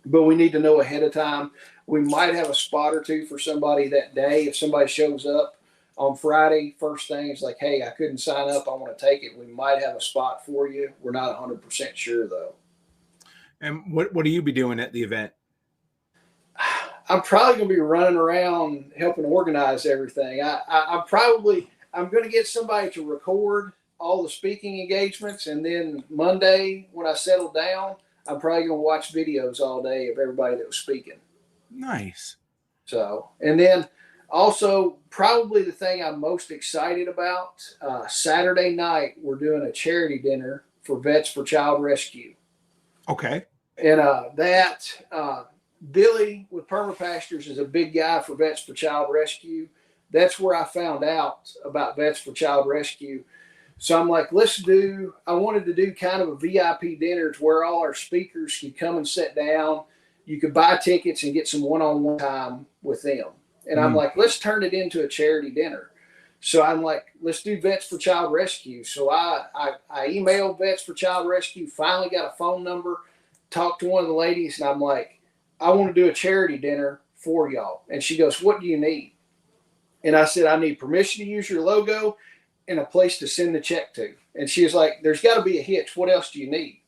But we need to know ahead of time. We might have a spot or two for somebody that day. If somebody shows up on Friday, first thing is like, hey, I couldn't sign up, I want to take it. We might have a spot for you. We're not 100% sure, though. And what will you be doing at the event? I'm probably going to be running around helping organize everything. I'm going to get somebody to record all the speaking engagements, and then Monday when I settle down, I'm probably going to watch videos all day of everybody that was speaking. Nice. So, and then also probably the thing I'm most excited about, Saturday night, we're doing a charity dinner for Vets for Child Rescue. Okay. And Billy with Permapastures is a big guy for Vets for Child Rescue. That's where I found out about Vets for Child Rescue. So I'm like, I wanted to do kind of a VIP dinner to where all our speakers could come and sit down. You could buy tickets and get some one-on-one time with them. And I'm like, let's turn it into a charity dinner. So I'm like, let's do Vets for Child Rescue. So I emailed Vets for Child Rescue, finally got a phone number, talked to one of the ladies, and I'm like, I want to do a charity dinner for y'all. And she goes, what do you need? And I said, I need permission to use your logo and a place to send the check to. And she was like, there's got to be a hitch. What else do you need?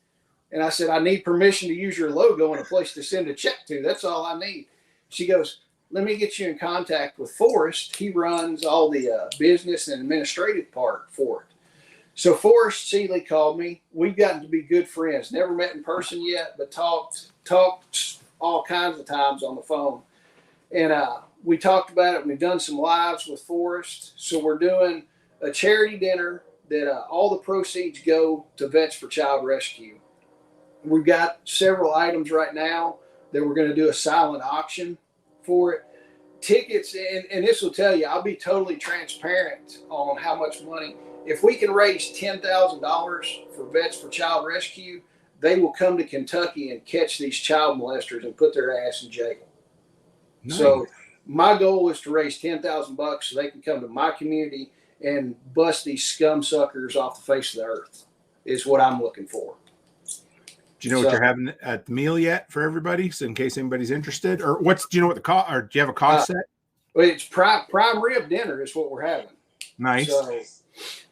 And I said, I need permission to use your logo and a place to send a check to. That's all I need. She goes, let me get you in contact with Forrest. He runs all the business and administrative part for it. So Forrest Seeley called me. We've gotten to be good friends. Never met in person yet, but talked all kinds of times on the phone. And we talked about it. We've done some lives with Forrest. So we're doing a charity dinner that all the proceeds go to Vets for Child Rescue. We've got several items right now that we're going to do a silent auction for it. Tickets, and this will tell you, I'll be totally transparent on how much money. if we can raise $10,000 for Vets for Child Rescue, they will come to Kentucky and catch these child molesters and put their ass in jail. Nice. So my goal is to raise $10,000 so they can come to my community and bust these scum suckers off the face of the earth is what I'm looking for. Do you know what you're having at the meal yet for everybody? So in case anybody's interested, or do you know what the cost, or do you have a cost set? Well, it's prime rib dinner is what we're having. Nice. So,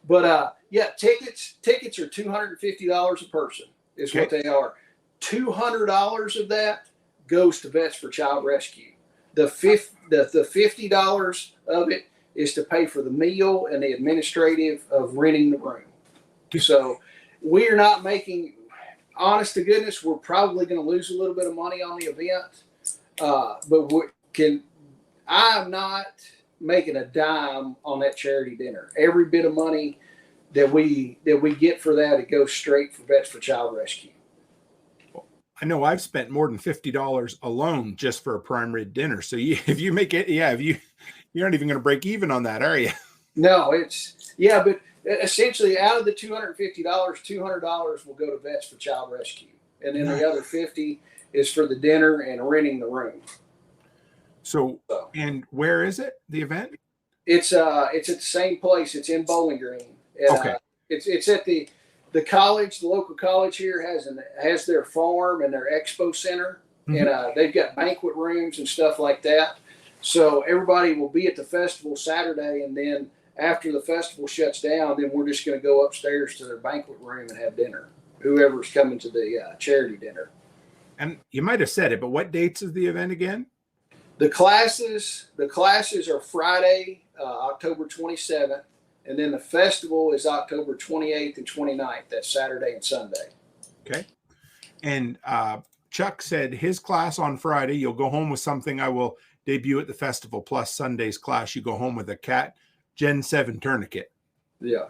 but yeah, tickets are $250 a person is what they are. $200 of that goes to Vets for Child Rescue. The $50 of it is to pay for the meal and the administrative of renting the room. So we are not making, honest to goodness, we're probably going to lose a little bit of money on the event. But I'm not making a dime on that charity dinner. Every bit of money that we get for that, it goes straight for Vets for Child Rescue. I know I've spent more than $50 alone just for a prime rib dinner. So if you make it, you're not even going to break even on that, are you? No, but essentially out of the $250, $200 will go to Vets for Child Rescue. And then the other $50 is for the dinner and renting the room. So, and where is it, the event? It's at the same place. It's in Bowling Green. Okay. It's at the college, the local college here has their farm and their expo center. Mm-hmm. And they've got banquet rooms and stuff like that. So everybody will be at the festival Saturday, and then after the festival shuts down, then we're just going to go upstairs to their banquet room and have dinner. Whoever's coming to the charity dinner. And you might have said it, but what dates is the event again? The classes are Friday, October 27th, and then the festival is October 28th and 29th. That's Saturday and Sunday. Okay. And Chuck said his class on Friday, you'll go home with something I will debut at the festival, plus Sunday's class, you go home with a CAT Gen 7 tourniquet. Yeah.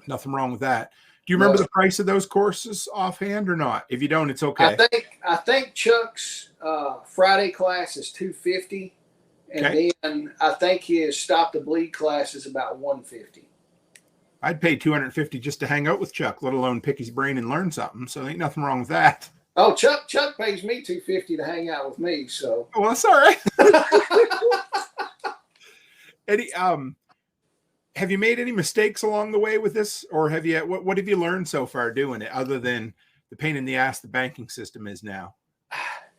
Nothing wrong with that. Do you remember the price of those courses offhand or not? If you don't, it's okay. I think Chuck's Friday class is $250, and then I think his Stop the Bleed class is about $150. I'd pay $250 just to hang out with Chuck, let alone pick his brain and learn something. So ain't nothing wrong with that. Oh, Chuck pays me $250 to hang out with me. So well, that's all right. Eddie, have you made any mistakes along the way with this, or have you? What have you learned so far doing it, other than the pain in the ass the banking system is now?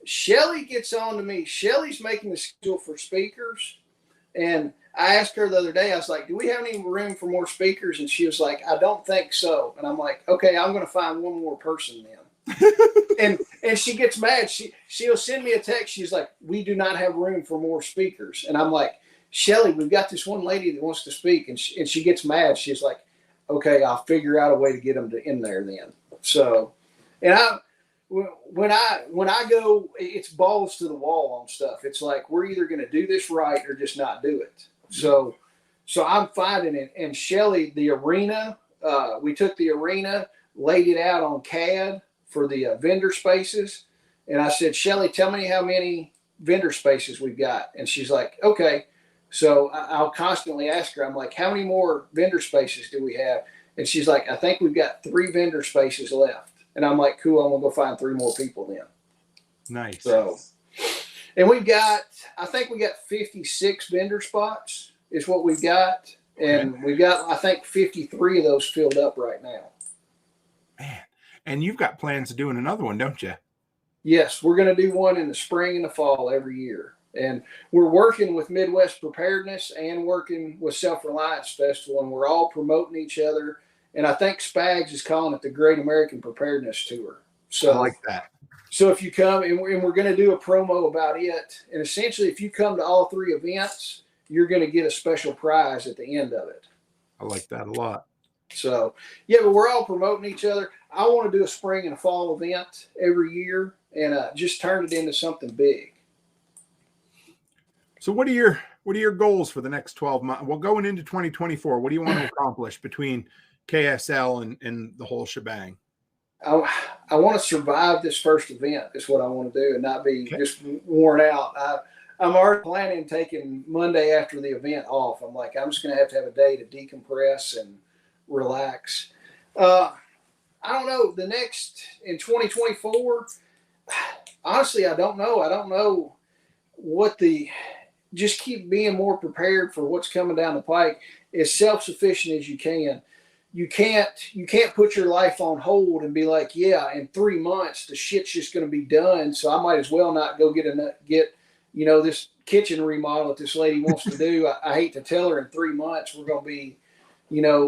Shelly gets on to me. Shelly's making the schedule for speakers, and I asked her the other day. I was like, "Do we have any room for more speakers?" And she was like, "I don't think so." And I'm like, "Okay, I'm going to find one more person then." and she gets mad. She'll send me a text. She's like, "We do not have room for more speakers," and I'm like, Shelly, we've got this one lady that wants to speak, and she gets mad. She's like, okay, I'll figure out a way to get them in there then. So, and when I go, it's balls to the wall on stuff. It's like, we're either going to do this right or just not do it. So I'm finding it. And Shelly, the arena, we took the arena, laid it out on CAD for the vendor spaces. And I said, Shelly, tell me how many vendor spaces we've got. And she's like, okay. So I'll constantly ask her, I'm like, how many more vendor spaces do we have? And she's like, I think we've got 3 vendor spaces left. And I'm like, cool, I'm going to go find 3 more people then. Nice. So, and I think we got 56 vendor spots is what we've got. And we've got, I think, 53 of those filled up right now. Man, and you've got plans of doing another one, don't you? Yes, we're going to do one in the spring and the fall every year. And we're working with Midwest Preparedness and working with Self-Reliance Festival, and we're all promoting each other. And I think Spags is calling it the Great American Preparedness Tour. So I like that. So if you come, and we're going to do a promo about it. And essentially, if you come to all 3 events, you're going to get a special prize at the end of it. I like that a lot. So, yeah, but we're all promoting each other. I want to do a spring and a fall event every year and just turn it into something big. So what are your goals for the next 12 months? Well, going into 2024, what do you want to accomplish between KSL and the whole shebang? I want to survive this first event is what I want to do and not be just worn out. I'm already planning taking Monday after the event off. I'm like, I'm just going to have a day to decompress and relax. I don't know. The next in 2024, honestly, I don't know. I don't know what just keep being more prepared for what's coming down the pike. As self-sufficient as you can. You can't put your life on hold and be like, yeah, in 3 months the shit's just going to be done, so I might as well not go get this kitchen remodel that this lady wants to do. I hate to tell her in 3 months we're going to be,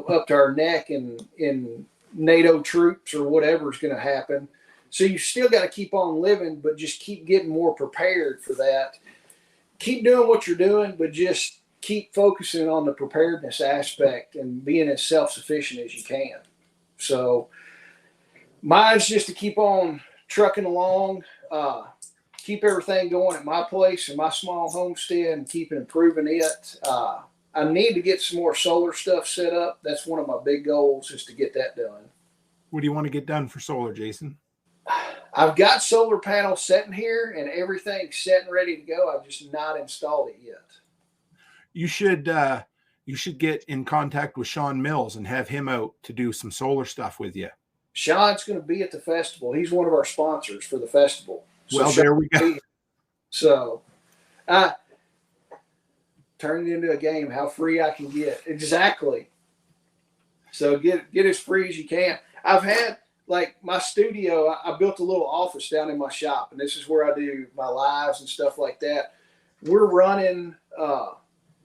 up to our neck in NATO troops or whatever's going to happen. So you still got to keep on living, but just keep getting more prepared for that. Keep doing what you're doing, but just keep focusing on the preparedness aspect and being as self-sufficient as you can. So mine's just to keep on trucking along, keep everything going at my place and my small homestead and keep improving it. I need to get some more solar stuff set up. That's one of my big goals, is to get that done. What do you want to get done for solar, Jason? I've got solar panels sitting here and everything's set and ready to go. I've just not installed it yet. You should get in contact with Sean Mills and have him out to do some solar stuff with you. Sean's going to be at the festival. He's one of our sponsors for the festival. So well, there we go. So I turned it into a game, how free I can get. Exactly. So get as free as you can. I've had, like, my studio, I built a little office down in my shop, and this is where I do my lives and stuff like that. We're running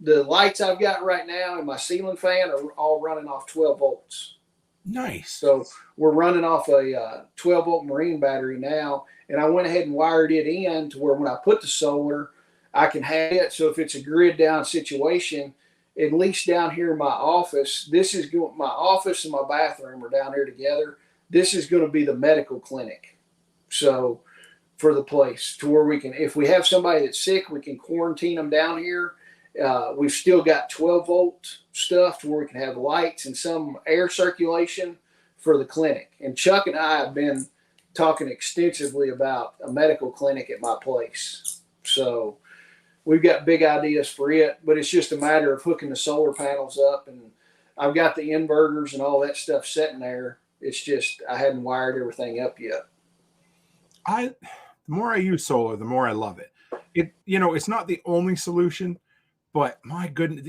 the lights I've got right now and my ceiling fan are all running off 12 volts. Nice. So we're running off a 12-volt marine battery now, and I went ahead and wired it in to where when I put the solar, I can have it. So if it's a grid down situation, at least down here in my office, my office and my bathroom are down here together. This is going to be the medical clinic. So for the place, to where we can, if we have somebody that's sick, we can quarantine them down here. We've still got 12-volt stuff to where we can have lights and some air circulation for the clinic. And Chuck and I have been talking extensively about a medical clinic at my place. So we've got big ideas for it, but it's just a matter of hooking the solar panels up, and I've got the inverters and all that stuff sitting there. It's just I hadn't wired everything up yet. The more I use solar, the more I love it. It's not the only solution, but my goodness,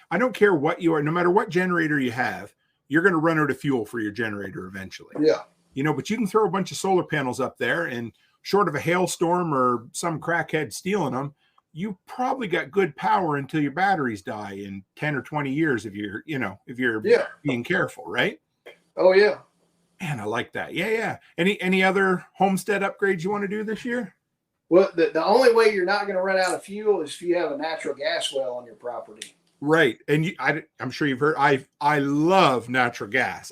I don't care what you are, no matter what generator you have, you're going to run out of fuel for your generator eventually. Yeah. But you can throw a bunch of solar panels up there, and short of a hailstorm or some crackhead stealing them, you probably got good power until your batteries die in 10 or 20 years if you're being careful, right? Oh yeah. Man, I like that. Yeah. Any other homestead upgrades you want to do this year? Well, the only way you're not going to run out of fuel is if you have a natural gas well on your property. Right. And I'm sure you've heard, I love natural gas.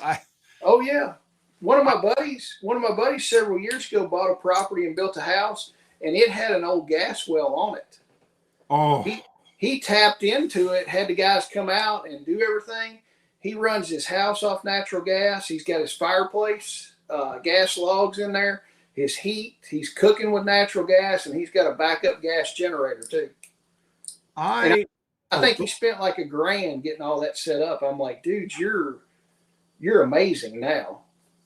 Oh yeah. One of my buddies several years ago bought a property and built a house, and it had an old gas well on it. Oh, he tapped into it, had the guys come out and do everything. He runs his house off natural gas. He's got his fireplace, gas logs in there, his heat. He's cooking with natural gas, and he's got a backup gas generator too. I think he spent like $1,000 getting all that set up. I'm like, dude, you're amazing now.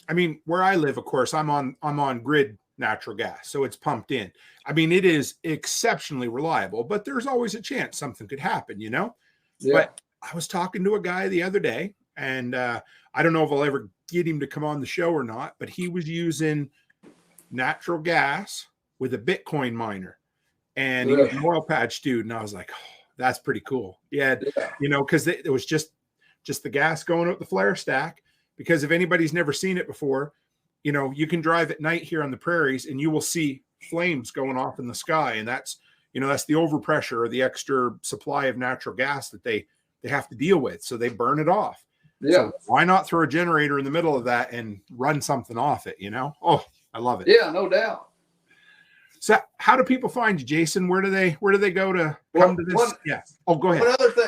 I mean, where I live, of course, I'm on grid natural gas, so it's pumped in. I mean, it is exceptionally reliable, but there's always a chance something could happen, Yeah. But I was talking to a guy the other day, and I don't know if I'll ever get him to come on the show or not, but he was using natural gas with a Bitcoin miner, and he was an oil patch dude, and I was like, oh, that's pretty cool. Yeah. Because it was just the gas going out the flare stack. Because if anybody's never seen it before, you can drive at night here on the prairies and you will see flames going off in the sky. And that's the overpressure or the extra supply of natural gas that they have to deal with. So they burn it off. Yeah. So why not throw a generator in the middle of that and run something off it, Oh, I love it. Yeah, no doubt. So how do people find you, Jason? Where do they go to come to this? Yeah. Oh, go ahead.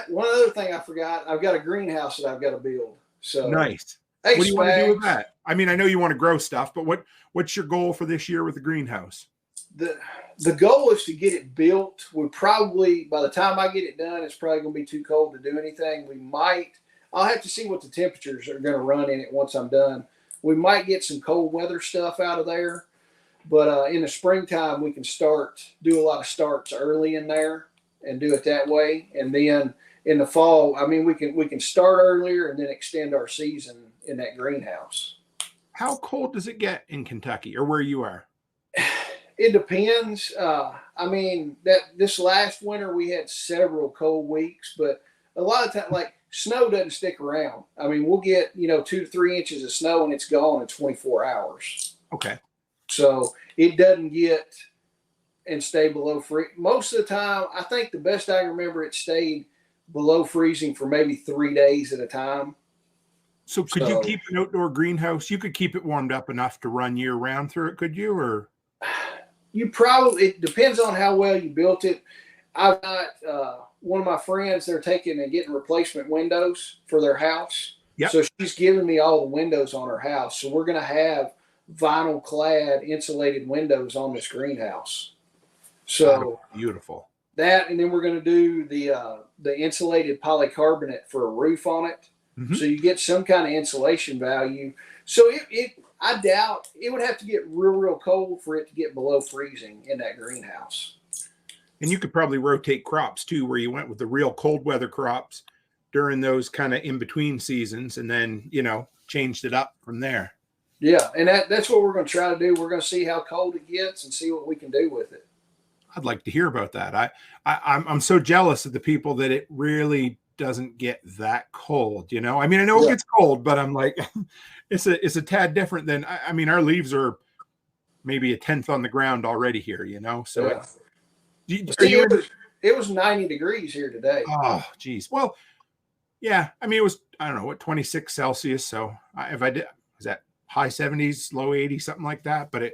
One other thing I forgot. I've got a greenhouse that I've got to build. So nice. Hey, what do you want to do with that? I mean, I know you want to grow stuff, but what's your goal for this year with the greenhouse? The goal is to get it built. We probably, by the time I get it done, it's probably going to be too cold to do anything. I'll have to see what the temperatures are going to run in it once I'm done. We might get some cold weather stuff out of there, but in the springtime we can do a lot of starts early in there and do it that way. And then in the fall, I mean, we can start earlier and then extend our season in that greenhouse. How cold does it get in Kentucky or where you are? It depends. I mean, this last winter we had several cold weeks, but a lot of times, like, snow doesn't stick around. I mean, we'll get 2 to 3 inches of snow and it's gone in 24 hours. Okay. So it doesn't get and stay below freezing. Most of the time, I think the best I can remember, it stayed below freezing for maybe 3 days at a time. So could you keep an outdoor greenhouse? You could keep it warmed up enough to run year round through it, could you? Or it depends on how well you built it. I've got one of my friends, they're taking and getting replacement windows for their house. Yep. So she's giving me all the windows on her house. So we're going to have vinyl clad insulated windows on this greenhouse. So beautiful. That, and then we're going to do the insulated polycarbonate for a roof on it. Mm-hmm. So you get some kind of insulation value. So I doubt it would have to get real cold for it to get below freezing in that greenhouse. And you could probably rotate crops too, where you went with the real cold weather crops during those kind of in between seasons, and then changed it up from there. Yeah, and that's what we're going to try to do. We're going to see how cold it gets and see what we can do with it. I'd like to hear about that. I'm so jealous of the people that it really doesn't get that cold. I mean, I know it gets cold, but I'm like, it's a tad different than. I mean, our leaves are maybe a tenth on the ground already here. So it was 90 degrees here today. Oh, geez. Well, yeah. I mean, it was, I don't know, 26 Celsius. So was that high 70s, low 80s, something like that. But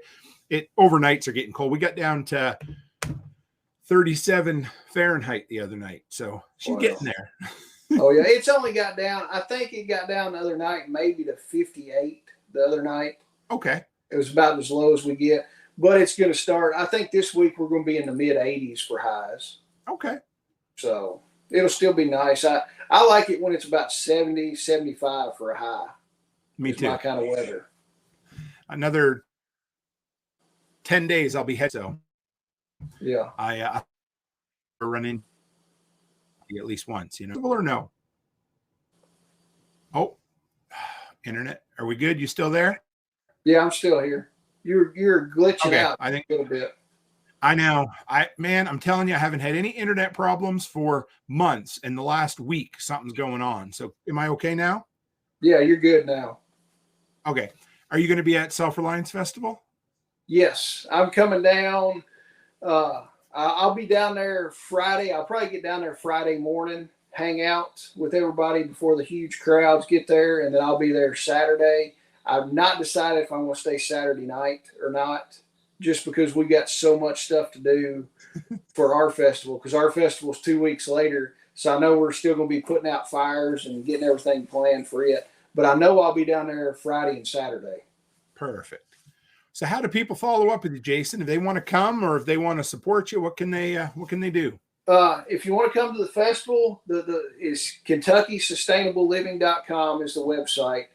it overnights are getting cold. We got down to 37 Fahrenheit the other night. So she's getting there. Oh, yeah. It's only got down. I think it got down the other night, maybe to 58 the other night. Okay. It was about as low as we get. But it's going to start. I think this week we're going to be in the mid 80s for highs. Okay. So it'll still be nice. I like it when it's about 70, 75 for a high. Me too. My kind of weather. Another 10 days I'll be head. So yeah, I run in at least once, or no. Oh, internet. Are we good? You still there? Yeah, I'm still here. You're glitching out I think a little bit. I know. I'm telling you, I haven't had any internet problems for months. And the last week, something's going on. So am I okay now? Yeah, you're good now. Okay. Are you going to be at Self-Reliance Festival? Yes, I'm coming down. I'll be down there Friday. I'll probably get down there Friday morning, hang out with everybody before the huge crowds get there. And then I'll be there Saturday. I've not decided if I'm going to stay Saturday night or not, just because we got so much stuff to do for our festival, because our festival's 2 weeks later. So I know we're still going to be putting out fires and getting everything planned for it. But I know I'll be down there Friday and Saturday. Perfect. So how do people follow up with you, Jason? If they want to come or if they want to support you, what can they do? If you want to come to the festival, is KentuckySustainableLiving.com is the website.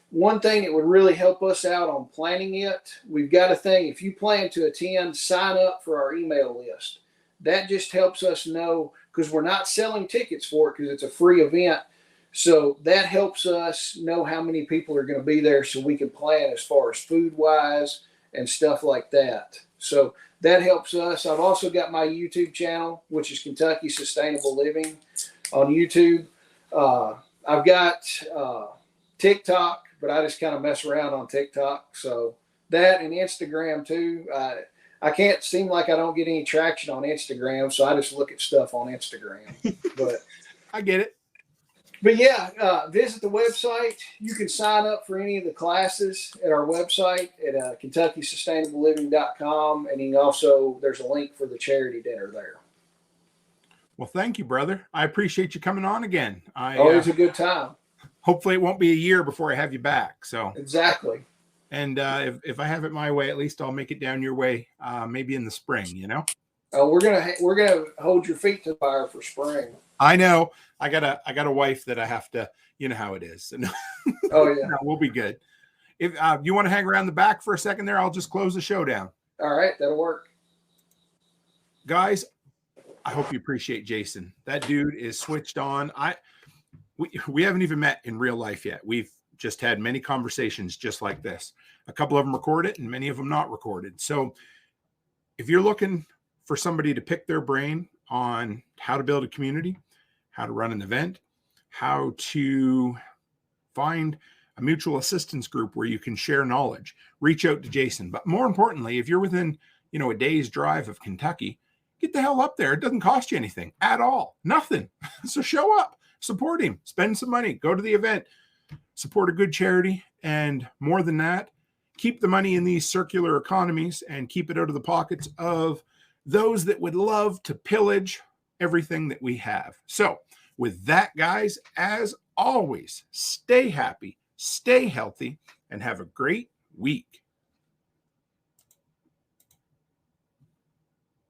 One thing that would really help us out on planning it, we've got a thing. If you plan to attend, sign up for our email list. That just helps us know, because we're not selling tickets for it because it's a free event. So that helps us know how many people are going to be there so we can plan as far as food-wise and stuff like that. So that helps us. I've also got my YouTube channel, which is Kentucky Sustainable Living on YouTube. I've got TikTok, but I just kind of mess around on TikTok. So that and Instagram too. I can't seem like I don't get any traction on Instagram, so I just look at stuff on Instagram. But I get it. But yeah, visit the website. You can sign up for any of the classes at our website at KentuckySustainableLiving.com. And you can also, there's a link for the charity dinner there. Well, thank you, brother. I appreciate you coming on again. Always a good time. Hopefully it won't be a year before I have you back. So exactly. And if I have it my way, at least I'll make it down your way, maybe in the spring, We're gonna hold your feet to the fire for spring. I know. I got a wife that I have to you know how it is. So Oh yeah. no, we'll be good. If you want to hang around the back for a second there, I'll just close the show down. All right, that'll work. Guys, I hope you appreciate Jason. That dude is switched on. We haven't even met in real life yet. We've just had many conversations just like this. A couple of them recorded and many of them not recorded. So if you're looking for somebody to pick their brain on how to build a community, how to run an event, how to find a mutual assistance group where you can share knowledge, reach out to Jason. But more importantly, if you're within, a day's drive of Kentucky, get the hell up there. It doesn't cost you anything at all. Nothing. So show up, support him, spend some money, go to the event, support a good charity. And more than that, keep the money in these circular economies and keep it out of the pockets of those that would love to pillage everything that we have. So with that, guys, as always, stay happy, stay healthy, and have a great week.